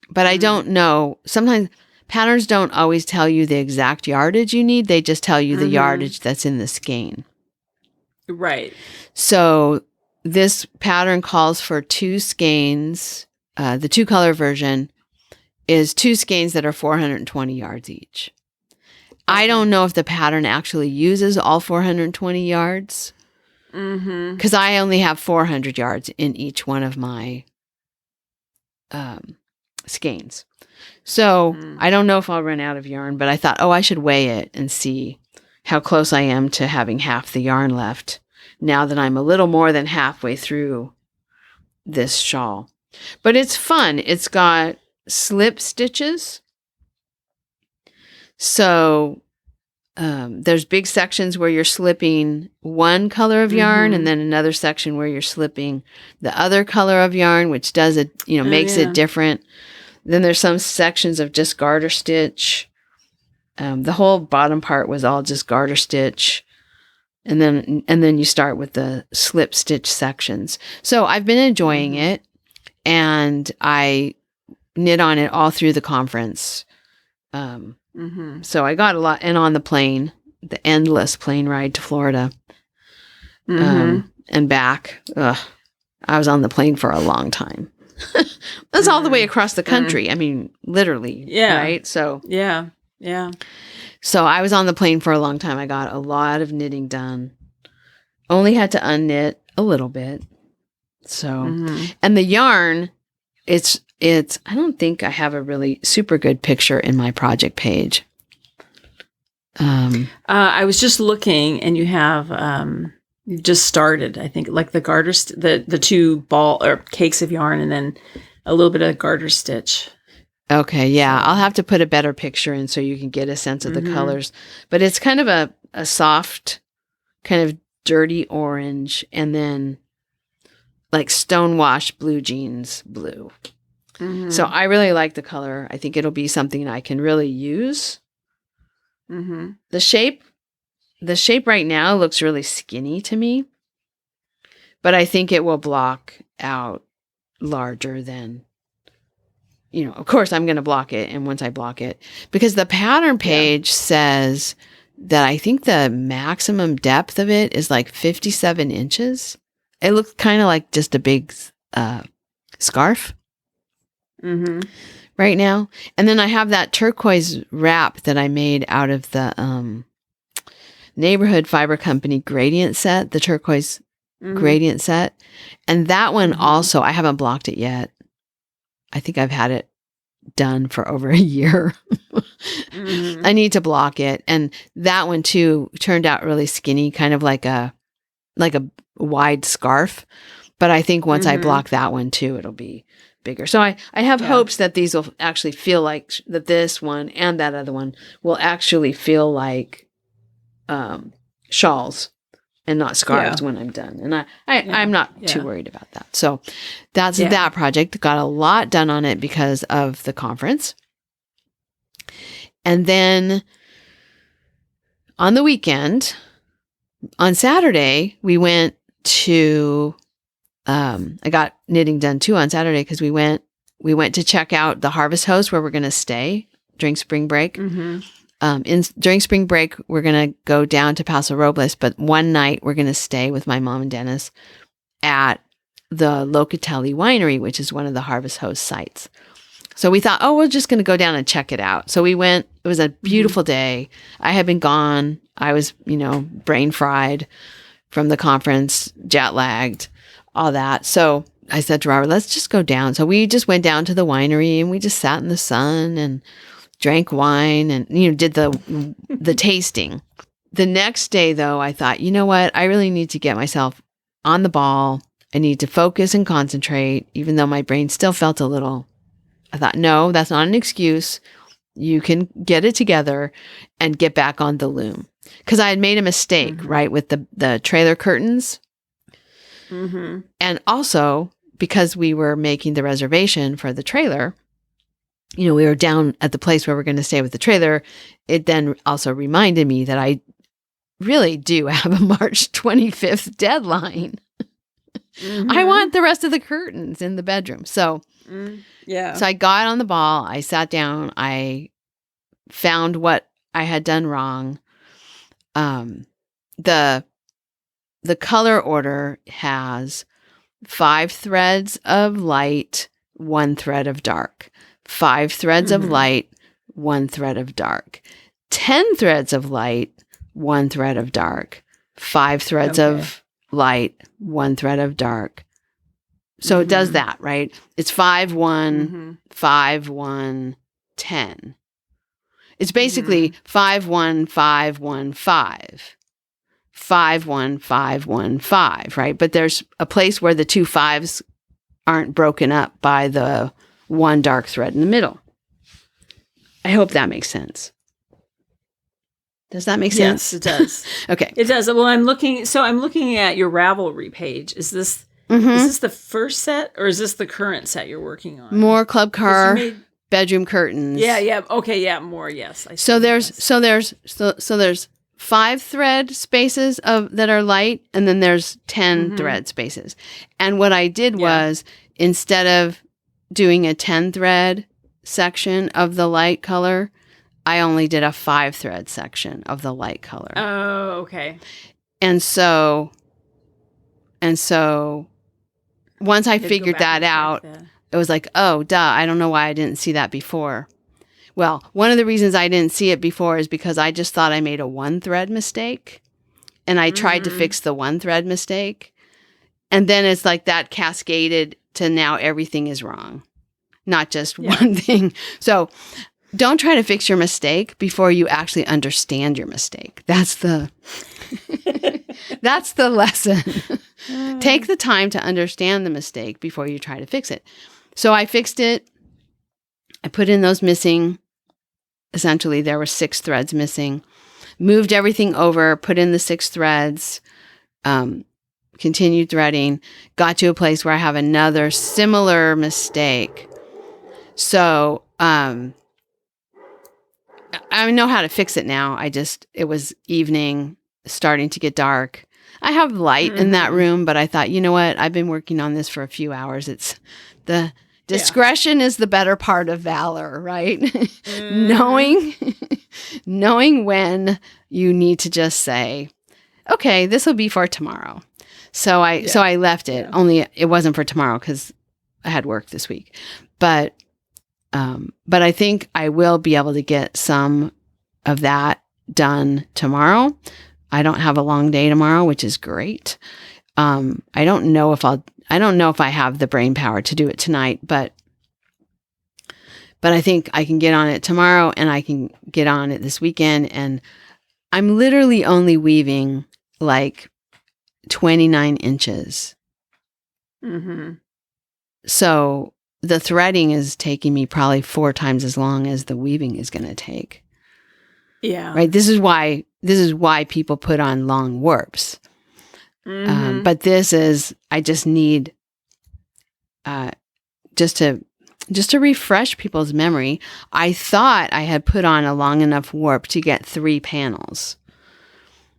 But I don't know. Sometimes patterns don't always tell you the exact yardage you need. They just tell you the yardage that's in the skein. Right. So this pattern calls for 2 skeins. The 2-color version is 2 skeins that are 420 yards each. I don't know if the pattern actually uses all 420 yards because I only have 400 yards in each one of my skeins. So I don't know if I'll run out of yarn, but I thought, I should weigh it and see how close I am to having half the yarn left now that I'm a little more than halfway through this shawl. But it's fun. It's got slip stitches. So there's big sections where you're slipping one color of yarn and then another section where you're slipping the other color of yarn, which does it, makes it different. Then there's some sections of just garter stitch. The whole bottom part was all just garter stitch. And then you start with the slip stitch sections. So I've been enjoying it, and I knit on it all through the conference. So I got a lot, and on the plane, the endless plane ride to Florida, and back. I was on the plane for a long time. That's all the way across the country. I mean, literally. Yeah. Right. So yeah. So I was on the plane for a long time. I got a lot of knitting done. Only had to unknit a little bit. So, and the yarn, it's, I don't think I have a really super good picture in my project page. I was just looking, and you have, you've just started, I think, like the garter, the 2 ball or cakes of yarn, and then a little bit of garter stitch. Okay. Yeah. I'll have to put a better picture in so you can get a sense of the colors, but it's kind of a soft, kind of dirty orange, and then like stonewash blue jeans blue. So I really like the color. I think it'll be something I can really use. The shape right now looks really skinny to me, but I think it will block out larger than, of course I'm going to block it. And once I block it, because the pattern page says that I think the maximum depth of it is like 57 inches. It looks kind of like just a big scarf right now. And then I have that turquoise wrap that I made out of the Neighborhood Fiber Company gradient set, the turquoise gradient set. And that one also, I haven't blocked it yet. I think I've had it done for over a year. I need to block it. And that one too turned out really skinny, kind of like a wide scarf. But I think once I block that one too, it'll be bigger. So I have hopes that these will actually feel like that this one and that other one will actually feel like shawls and not scarves when I'm done. And I'm not too worried about that. So that's that project. Got a lot done on it because of the conference. And then on the weekend, on Saturday, we went to, I got knitting done too on Saturday because we went to check out the Harvest Host where we're going to stay during spring break. During spring break, we're going to go down to Paso Robles, but one night we're going to stay with my mom and Dennis at the Locatelli Winery, which is one of the Harvest Host sites. So we thought, we're just going to go down and check it out. So we went. It was a beautiful day. I had been gone. I was, brain fried from the conference, jet lagged, all that. So I said to Robert, let's just go down. So we just went down to the winery and we just sat in the sun and drank wine and, did the tasting. The next day, though, I thought, you know what? I really need to get myself on the ball. I need to focus and concentrate, even though my brain still felt a little. I thought, no, that's not an excuse. You can get it together and get back on the loom. Because I had made a mistake, right, with the trailer curtains. And also, because we were making the reservation for the trailer, we were down at the place where we're going to stay with the trailer. It then also reminded me that I really do have a March 25th deadline. I want the rest of the curtains in the bedroom. So, so I got on the ball. I sat down. I found what I had done wrong. The color order has 5 threads of light, 1 thread of dark, 5 threads of light, 1 thread of dark, 10 threads of light, 1 thread of dark, 5 threads of light, 1 thread of dark. So it does that, right? It's 5, 1, 5, 1, 10. It's basically 5, 1, 5, 1, 5. 5, 1, 5, 1, 5, right? But there's a place where the 2 5s aren't broken up by the 1 dark thread in the middle. I hope that makes sense. Does that make sense? Yes, it does. Okay. It does. Well, I'm looking at your Ravelry page. Is this the first set, or is this the current set you're working on? More club car, bedroom curtains. Yeah. Okay, yeah, more. Yes. So there's 5 thread spaces that are light, and then there's 10 thread spaces. And what I did was, instead of doing a 10 thread section of the light color, I only did a 5 thread section of the light color. Oh, okay. And so once I figured that out, it was like, oh, duh, I don't know why I didn't see that before. Well, one of the reasons I didn't see it before is because I just thought I made a 1 thread mistake, and I tried to fix the 1 thread mistake. And then it's like that cascaded to now everything is wrong, not just one thing. So don't try to fix your mistake before you actually understand your mistake. That's the lesson. Take the time to understand the mistake before you try to fix it. So I fixed it. I put in those missing. Essentially, there were 6 threads missing. Moved everything over, put in the 6 threads, continued threading, got to a place where I have another similar mistake. So I know how to fix it now. It was evening, starting to get dark. I have light in that room, but I thought, you know what? I've been working on this for a few hours. It's the discretion is the better part of valor, right? Knowing when you need to just say, okay, this will be for tomorrow. So I left it. Only it wasn't for tomorrow because I had work this week. But I think I will be able to get some of that done tomorrow. I don't have a long day tomorrow, which is great. I don't know if I have the brain power to do it tonight, but I think I can get on it tomorrow, and I can get on it this weekend. And I'm literally only weaving like 29 inches. So the threading is taking me probably 4 times as long as the weaving is going to take. Yeah. Right. This is why people put on long warps. But I just need, just to refresh people's memory. I thought I had put on a long enough warp to get 3 panels.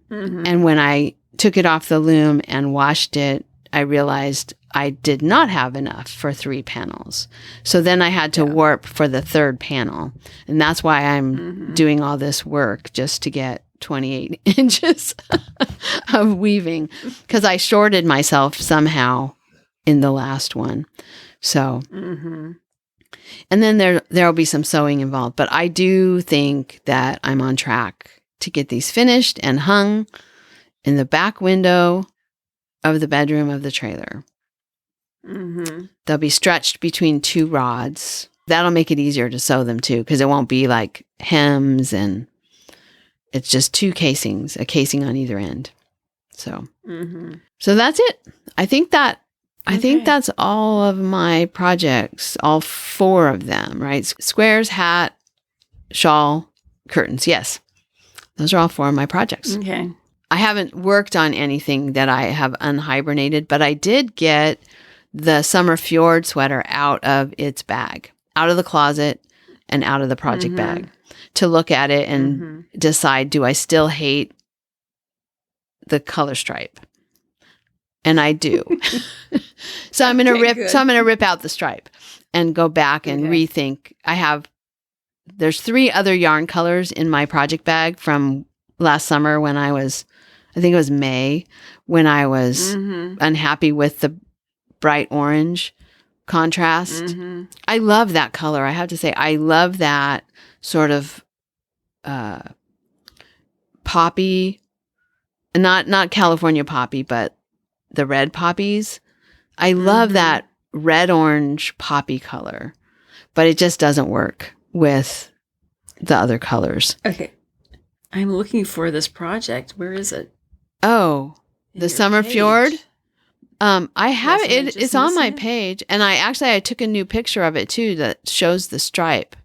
And when I took it off the loom and washed it, I realized I did not have enough for 3 panels. So then I had to warp for the 3rd panel. And that's why I'm doing all this work, just to get 28 inches of weaving, because I shorted myself somehow in the last one. So, and then there'll be some sewing involved, but I do think that I'm on track to get these finished and hung in the back window of the bedroom of the trailer. They'll be stretched between 2 rods. That'll make it easier to sew them too, because it won't be like hems, and it's just 2 casings, a casing on either end. So, so that's it. I think that's all of my projects, all 4 of them, right? Squares, hat, shawl, curtains. Yes. Those are all 4 of my projects. Okay. I haven't worked on anything that I have unhibernated, but I did get the summer fjord sweater out of its bag, out of the closet and out of the project bag, to look at it and decide, do I still hate the color stripe? And I do. So I'm going to rip out the stripe and go back and rethink. I have there's 3 other yarn colors in my project bag from last summer when I think it was May, when I was unhappy with the bright orange contrast. Mm-hmm. I love that color. I have to say, I love that sort of poppy, not California poppy, but the red poppies. I love that red-orange poppy color, but it just doesn't work with the other colors. Okay. I'm looking for this project. Where is it? Oh, the Summer page. Fjord. I have Yes, am I it. just It's on my missing it? page, and I took a new picture of it too that shows the stripe.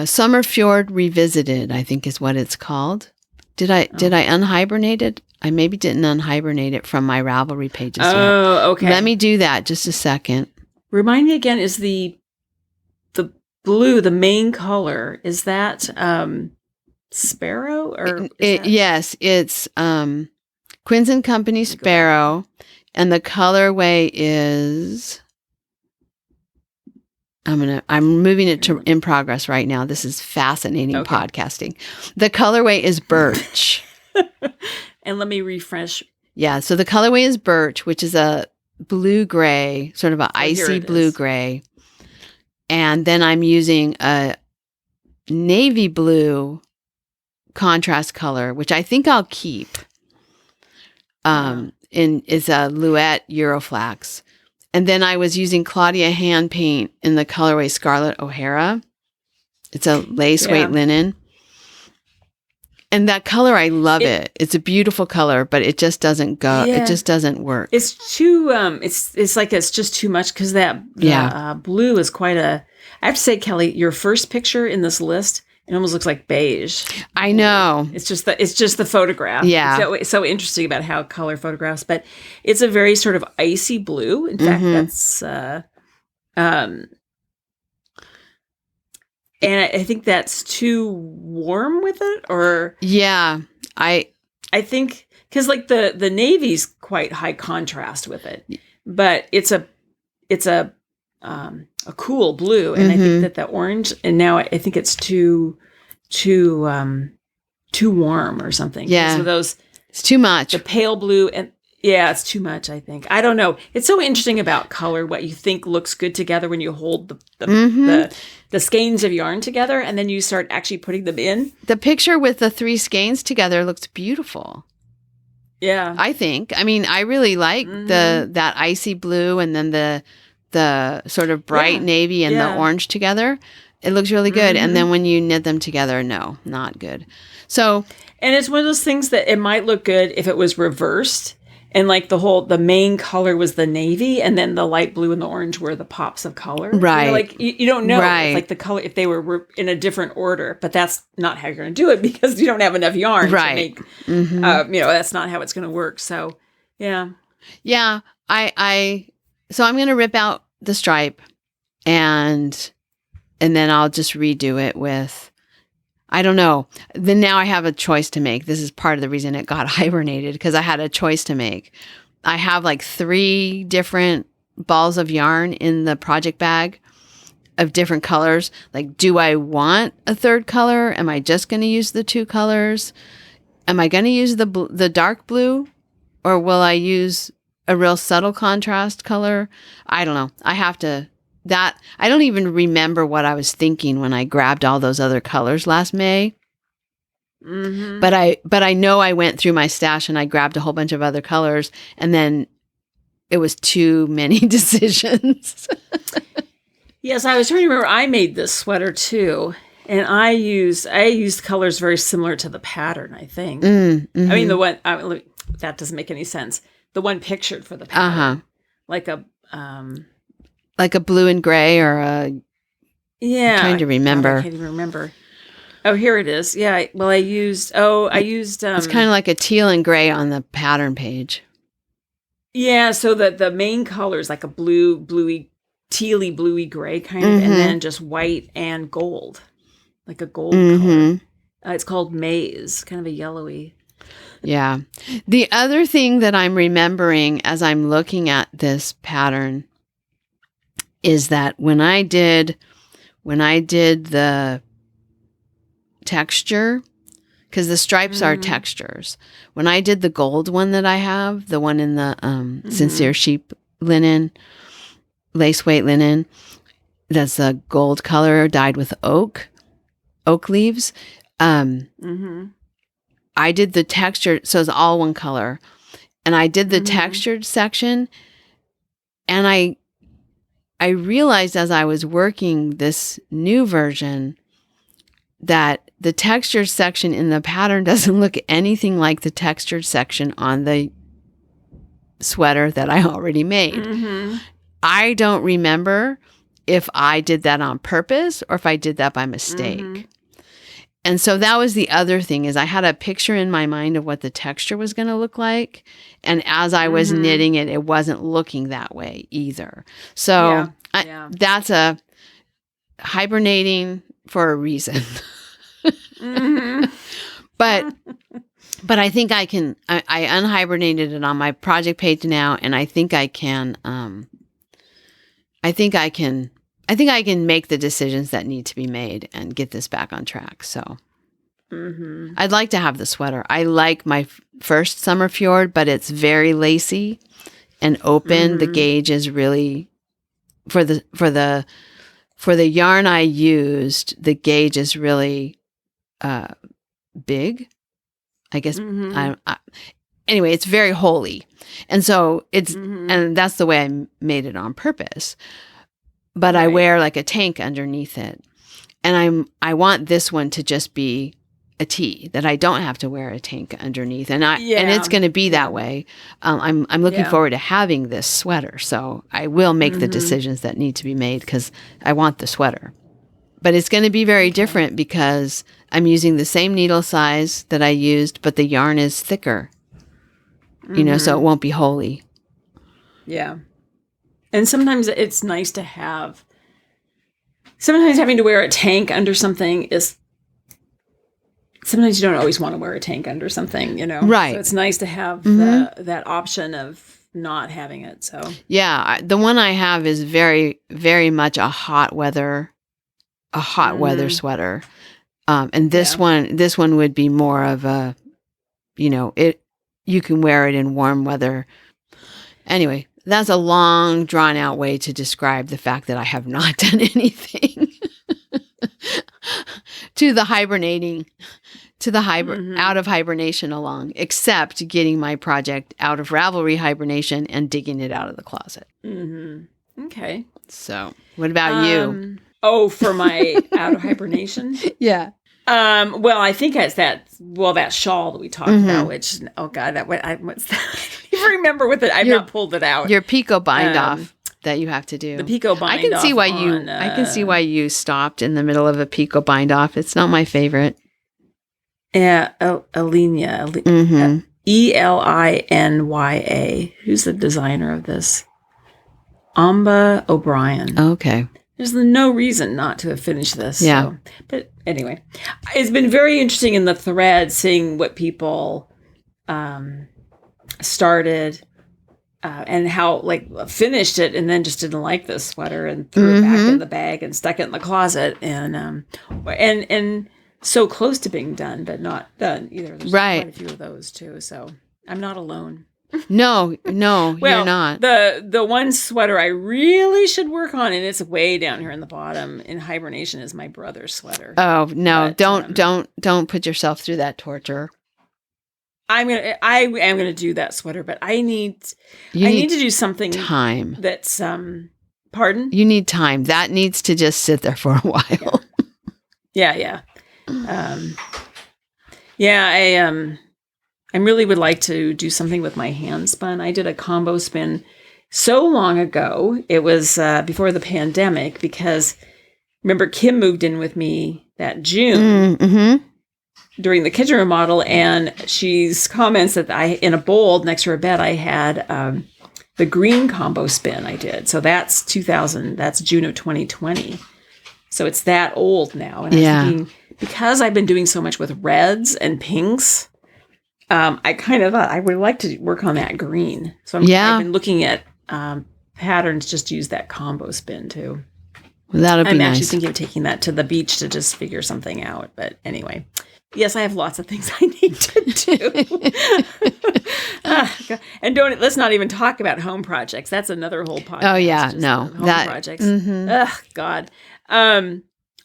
Summer Fjord Revisited, I think is what it's called. Did I unhibernate it? I maybe didn't unhibernate it from my Ravelry pages yet. Oh, okay. Let me do that just a second. Remind me again, is the blue, the main color, is that Sparrow or Yes, it's Quinns and Company Sparrow, and the colorway is I'm moving it to in progress right now. This is fascinating podcasting. The colorway is birch. And let me refresh. Yeah, so the colorway is birch, which is a blue-gray, sort of an icy blue-gray. And then I'm using a navy blue contrast color, which I think I'll keep. Is a Louette Euroflax. And then I was using Claudia hand paint in the colorway Scarlet O'Hara. It's a lace weight linen. And that color, I love it. It's a beautiful color, but it just doesn't go. Yeah. It just doesn't work. It's too. It's like it's just too much because that blue is quite a. I have to say, Kelly, your first picture in this list, it almost looks like beige. I know. It's just the photograph. Yeah. It's so interesting about how color photographs, but it's a very sort of icy blue. In fact, that's. And I think that's too warm with it, or I think because like the navy's quite high contrast with it, but it's a cool blue, and I think that the orange, and now I think it's too warm or something. Yeah, so it's too much. The pale blue and. Yeah, it's too much, I think. I don't know. It's so interesting about color, what you think looks good together when you hold the skeins of yarn together, and then you start actually putting them in. The picture with the 3 skeins together looks beautiful. Yeah. I think. I mean, I really like that icy blue and then the sort of bright navy and the orange together. It looks really good. And then when you knit them together, no, not good. So, and it's one of those things that it might look good if it was reversed. And like the main color was the navy, and then the light blue and the orange were the pops of color. Right. Like you don't know if, like the color, if they were in a different order, but that's not how you're going to do it because you don't have enough yarn to make, that's not how it's going to work. So, yeah. Yeah. So I'm going to rip out the stripe and then I'll just redo it with, I don't know. Then now I have a choice to make. This is part of the reason it got hibernated, because I had a choice to make. I have like 3 different balls of yarn in the project bag of different colors. Like, do I want a 3rd color? Am I just going to use the 2 colors? Am I going to use the dark blue, or will I use a real subtle contrast color? I don't know. I don't even remember what I was thinking when I grabbed all those other colors last May. Mm-hmm. But I know I went through my stash and I grabbed a whole bunch of other colors, and then it was too many decisions. Yes, I was trying to remember. I made this sweater too, and I used colors very similar to the pattern, I think. Mm-hmm. I mean, the one that doesn't make any sense. The one pictured for the pattern, like a blue and gray, or a... Yeah. I'm trying to remember. I can't even remember. Oh, here it is. Yeah. Well, I used... It's kind of like a teal and gray on the pattern page. Yeah, so the main color is like a bluey, tealy, bluey gray kind of, and then just white and gold. Like a gold color. It's called maize, kind of a yellowy... Yeah. The other thing that I'm remembering as I'm looking at this pattern is that when I did the texture, because the stripes are textures. When I did the gold one that I have, the one in the sincere sheep linen, lace weight linen, that's a gold color dyed with oak leaves. I did the texture, so it's all one color. And I did the textured section, and I realized as I was working this new version that the textured section in the pattern doesn't look anything like the textured section on the sweater that I already made. I don't remember if I did that on purpose or if I did that by mistake. And so that was the other thing, is I had a picture in my mind of what the texture was going to look like. And as I was knitting it, it wasn't looking that way either. So that's a hibernating for a reason. But I think I can, I unhibernated it on my project page now. And I think I can, I think I can make the decisions that need to be made and get this back on track. So I'd like to have the sweater. I like my first summer fjord, but it's very lacy and open. The gauge is really for the yarn I used. The gauge is really big. I guess anyway, it's very holy, and so it's and that's the way I made it on purpose. But I wear like a tank underneath it. And I want this one to just be a tee, that I don't have to wear a tank underneath. And and it's going to be that way. I'm looking forward to having this sweater. So I will make the decisions that need to be made because I want the sweater. But it's going to be very different because I'm using the same needle size that I used, but the yarn is thicker. You know, so it won't be holy. Yeah. And sometimes it's nice to have, sometimes having to wear a tank under something is, sometimes you don't always want to wear a tank under something, you know? Right. So it's nice to have that option of not having it, so. Yeah, the one I have is very, very much a hot weather sweater. And this one would be more of a, you know, you can wear it in warm weather. Anyway. That's a long, drawn-out way to describe the fact that I have not done anything to the out of hibernation along, except getting my project out of Ravelry hibernation and digging it out of the closet. Okay. So, what about you? Oh, for my out of hibernation? Yeah. Well, I think it's that shawl that we talked about, which, oh God, what's that? I remember with it. I've not pulled it out. Your Pico bind off that you have to do. The Pico bind off. I can see why you stopped in the middle of a Pico bind off. It's not my favorite. Yeah, Elinya. Elinya. Who's the designer of this? Amba O'Brien. Okay. There's no reason not to have finished this. Yeah. So. But anyway, it's been very interesting in the thread seeing what people started and how finished it and then just didn't like this sweater and threw it back in the bag and stuck it in the closet and so close to being done, but not done either. There's quite a few of those too. So I'm not alone. No, well, you're not. The one sweater I really should work on, and it's way down here in the bottom in hibernation, is my brother's sweater. Oh no! But, don't put yourself through that torture. I am gonna do that sweater, but I need to do something. Time. That's pardon. You need time. That needs to just sit there for a while. Yeah. I really would like to do something with my hand spun. I did a combo spin so long ago. It was before the pandemic because remember Kim moved in with me that June during the kitchen remodel, and she's comments that in a bowl next to her bed I had the green combo spin I did. So that's That's June of 2020. So it's that old now. And I'm thinking, because I've been doing so much with reds and pinks, I kind of thought I would like to work on that green. So I've been looking at patterns just to use that combo spin too. Well, that'd be I'm nice. actually thinking of taking that to the beach to just figure something out. But anyway, yes, I have lots of things I need to do. And let's not even talk about home projects. That's another whole podcast. Oh yeah, no, home projects. Ugh, God.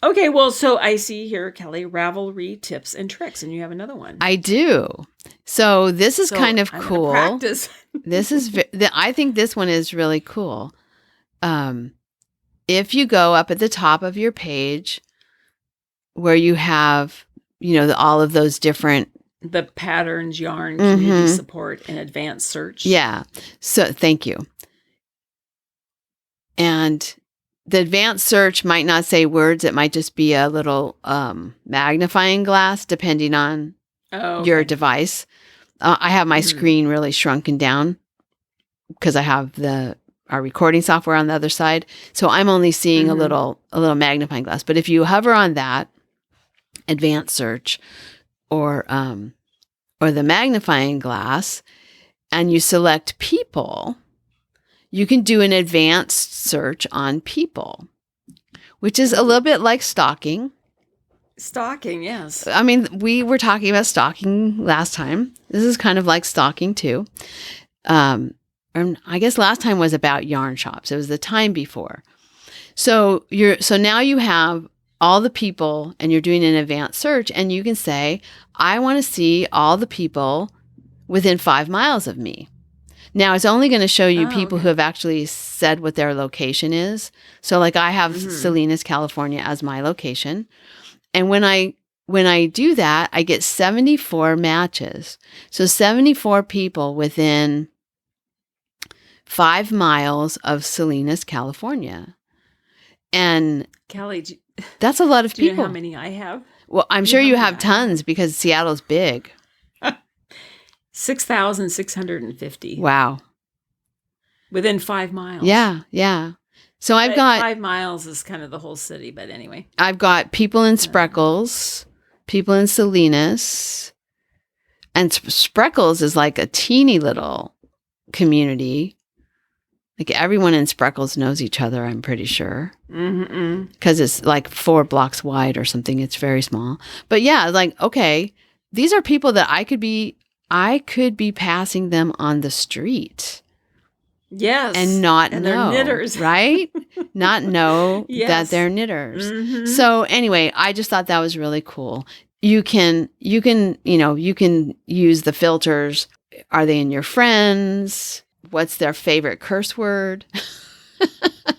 Okay, well, so I see here, Kelly, Ravelry tips and tricks, and you have another one. I do. So this is kind of I'm gonna cool. practice. This is, I think this one is really cool. If you go up at the top of your page where you have, all of those different. The patterns, yarn, community support, and advanced search. Yeah. So thank you. And the advanced search might not say words. It might just be a little magnifying glass, depending on your device. I have my screen really shrunken down because I have our recording software on the other side. So I'm only seeing a little magnifying glass. But if you hover on that advanced search or the magnifying glass and you select people, you can do an advanced search on people, which is a little bit like stalking. Stalking, yes. I mean, we were talking about stalking last time. This is kind of like stalking too. And I guess last time was about yarn shops. It was the time before. So now you have all the people and you're doing an advanced search and you can say, I want to see all the people within 5 miles of me. Now, it's only going to show you people who have actually said what their location is. So like I have Salinas, California as my location. And when I do that, I get 74 matches. So 74 people within 5 miles of Salinas, California. And Kelly, that's a lot of people. Do you know how many I have? Well, I'm sure you have tons because Seattle's big. 6,650. Wow. Within 5 miles. Yeah. So I've got 5 miles is kind of the whole city, but anyway. I've got people in Spreckles, people in Salinas, and Spreckles is like a teeny little community. Like everyone in Spreckles knows each other, I'm pretty sure. Because it's like 4 blocks wide or something. It's very small. But yeah, like, okay, these are people that I could be passing them on the street. Yes. And not know. They're knitters. Right? Not know that they're knitters. So anyway, I just thought that was really cool. You can use the filters. Are they in your friends? What's their favorite curse word?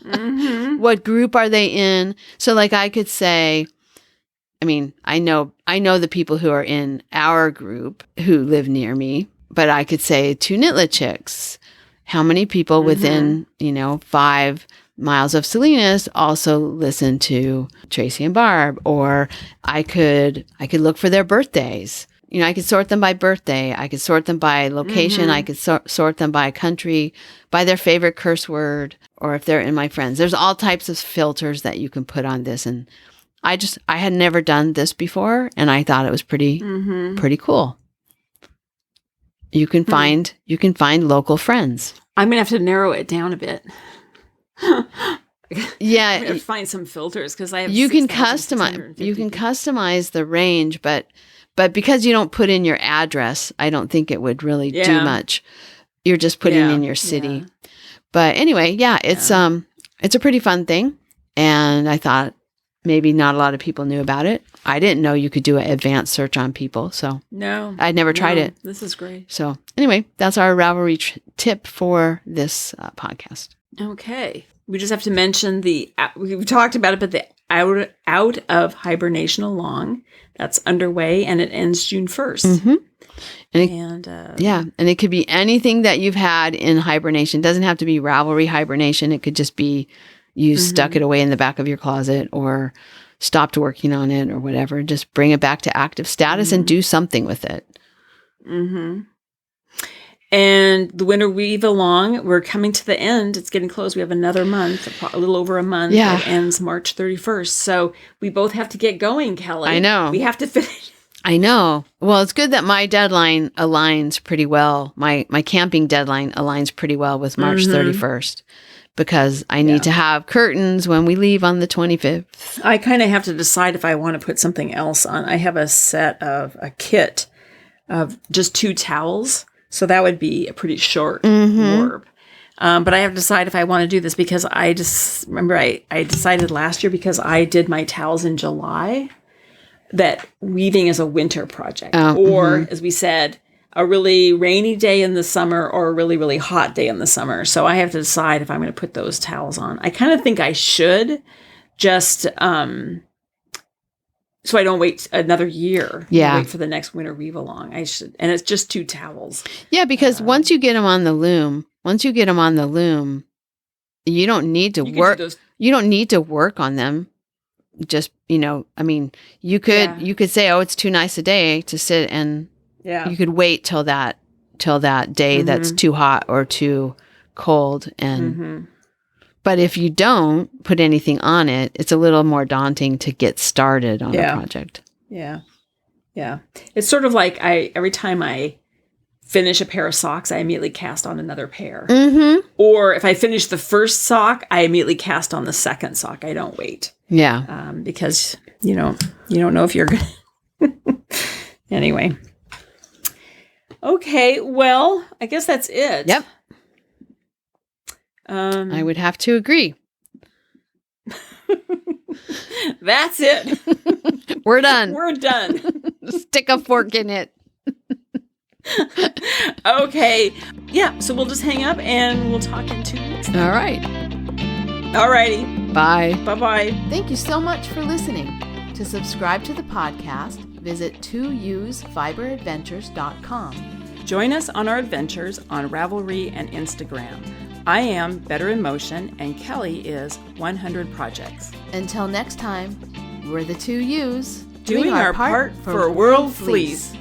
What group are they in? So like I could say, I mean, I know the people who are in our group who live near me, but I could say to Knitlet Chicks, how many people within, 5 miles of Salinas also listen to Tracy and Barb? Or I could look for their birthdays. I could sort them by birthday. I could sort them by location. I could sort them by country, by their favorite curse word, or if they're in my friends. There's all types of filters that you can put on this. And I had never done this before, and I thought it was pretty cool. You can find local friends. I'm going to have to narrow it down a bit. Yeah. I'm going to find some filters because I have You can customize the range, but because you don't put in your address, I don't think it would really do much. You're just putting in your city. Yeah. But anyway, it's a pretty fun thing. And I thought maybe not a lot of people knew about it. I didn't know you could do an advanced search on people. So no, I'd never tried it. This is great. So anyway, that's our Ravelry tip for this podcast. Okay. We just have to mention we've talked about it, but the Out of Hibernation Along, that's underway and it ends June 1st. And it could be anything that you've had in hibernation. It doesn't have to be Ravelry hibernation. It could just be you stuck it away in the back of your closet or stopped working on it or whatever. Just bring it back to active status and do something with it. And the Winter Weave Along, we're coming to the end. It's getting close. We have another month, a little over a month. Yeah. It ends March 31st. So we both have to get going, Kelly. I know. We have to finish. I know. Well, it's good that my deadline aligns pretty well. My camping deadline aligns pretty well with March 31st. because I need to have curtains when we leave on the 25th. I kind of have to decide if I want to put something else on. I have a kit of just 2 towels. So that would be a pretty short warp. But I have to decide if I want to do this because I just remember I decided last year because I did my towels in July that weaving is a winter project. Or as we said, a really rainy day in the summer or a really, really hot day in the summer. So I have to decide if I'm going to put those towels on. I kind of think I should just so I don't wait another year. Wait for the next winter weave along. I should, and it's just 2 towels. Yeah, because once you get them on the loom, you don't need to work. You don't need to work on them. Just I mean, you could say, "Oh, it's too nice a day to sit," and you could wait till that day that's too hot or too cold, and. But if you don't put anything on it, it's a little more daunting to get started on a project. Yeah. Yeah. It's sort of like every time I finish a pair of socks, I immediately cast on another pair. Or if I finish the first sock, I immediately cast on the second sock. I don't wait. Yeah. Because, you don't know if you're going to. Anyway. Okay. Well, I guess that's it. Yep. I would have to agree. That's it. We're done. We're done. Stick a fork in it. Okay. Yeah, so we'll just hang up and we'll talk in 2 weeks. All right. All righty. Bye. Bye-bye. Thank you so much for listening. To subscribe to the podcast, visit 2usfiberadventures.com. Join us on our adventures on Ravelry and Instagram. I am Better in Motion, and Kelly is 100 Projects. Until next time, we're the 2 U's doing our part for World Fleece.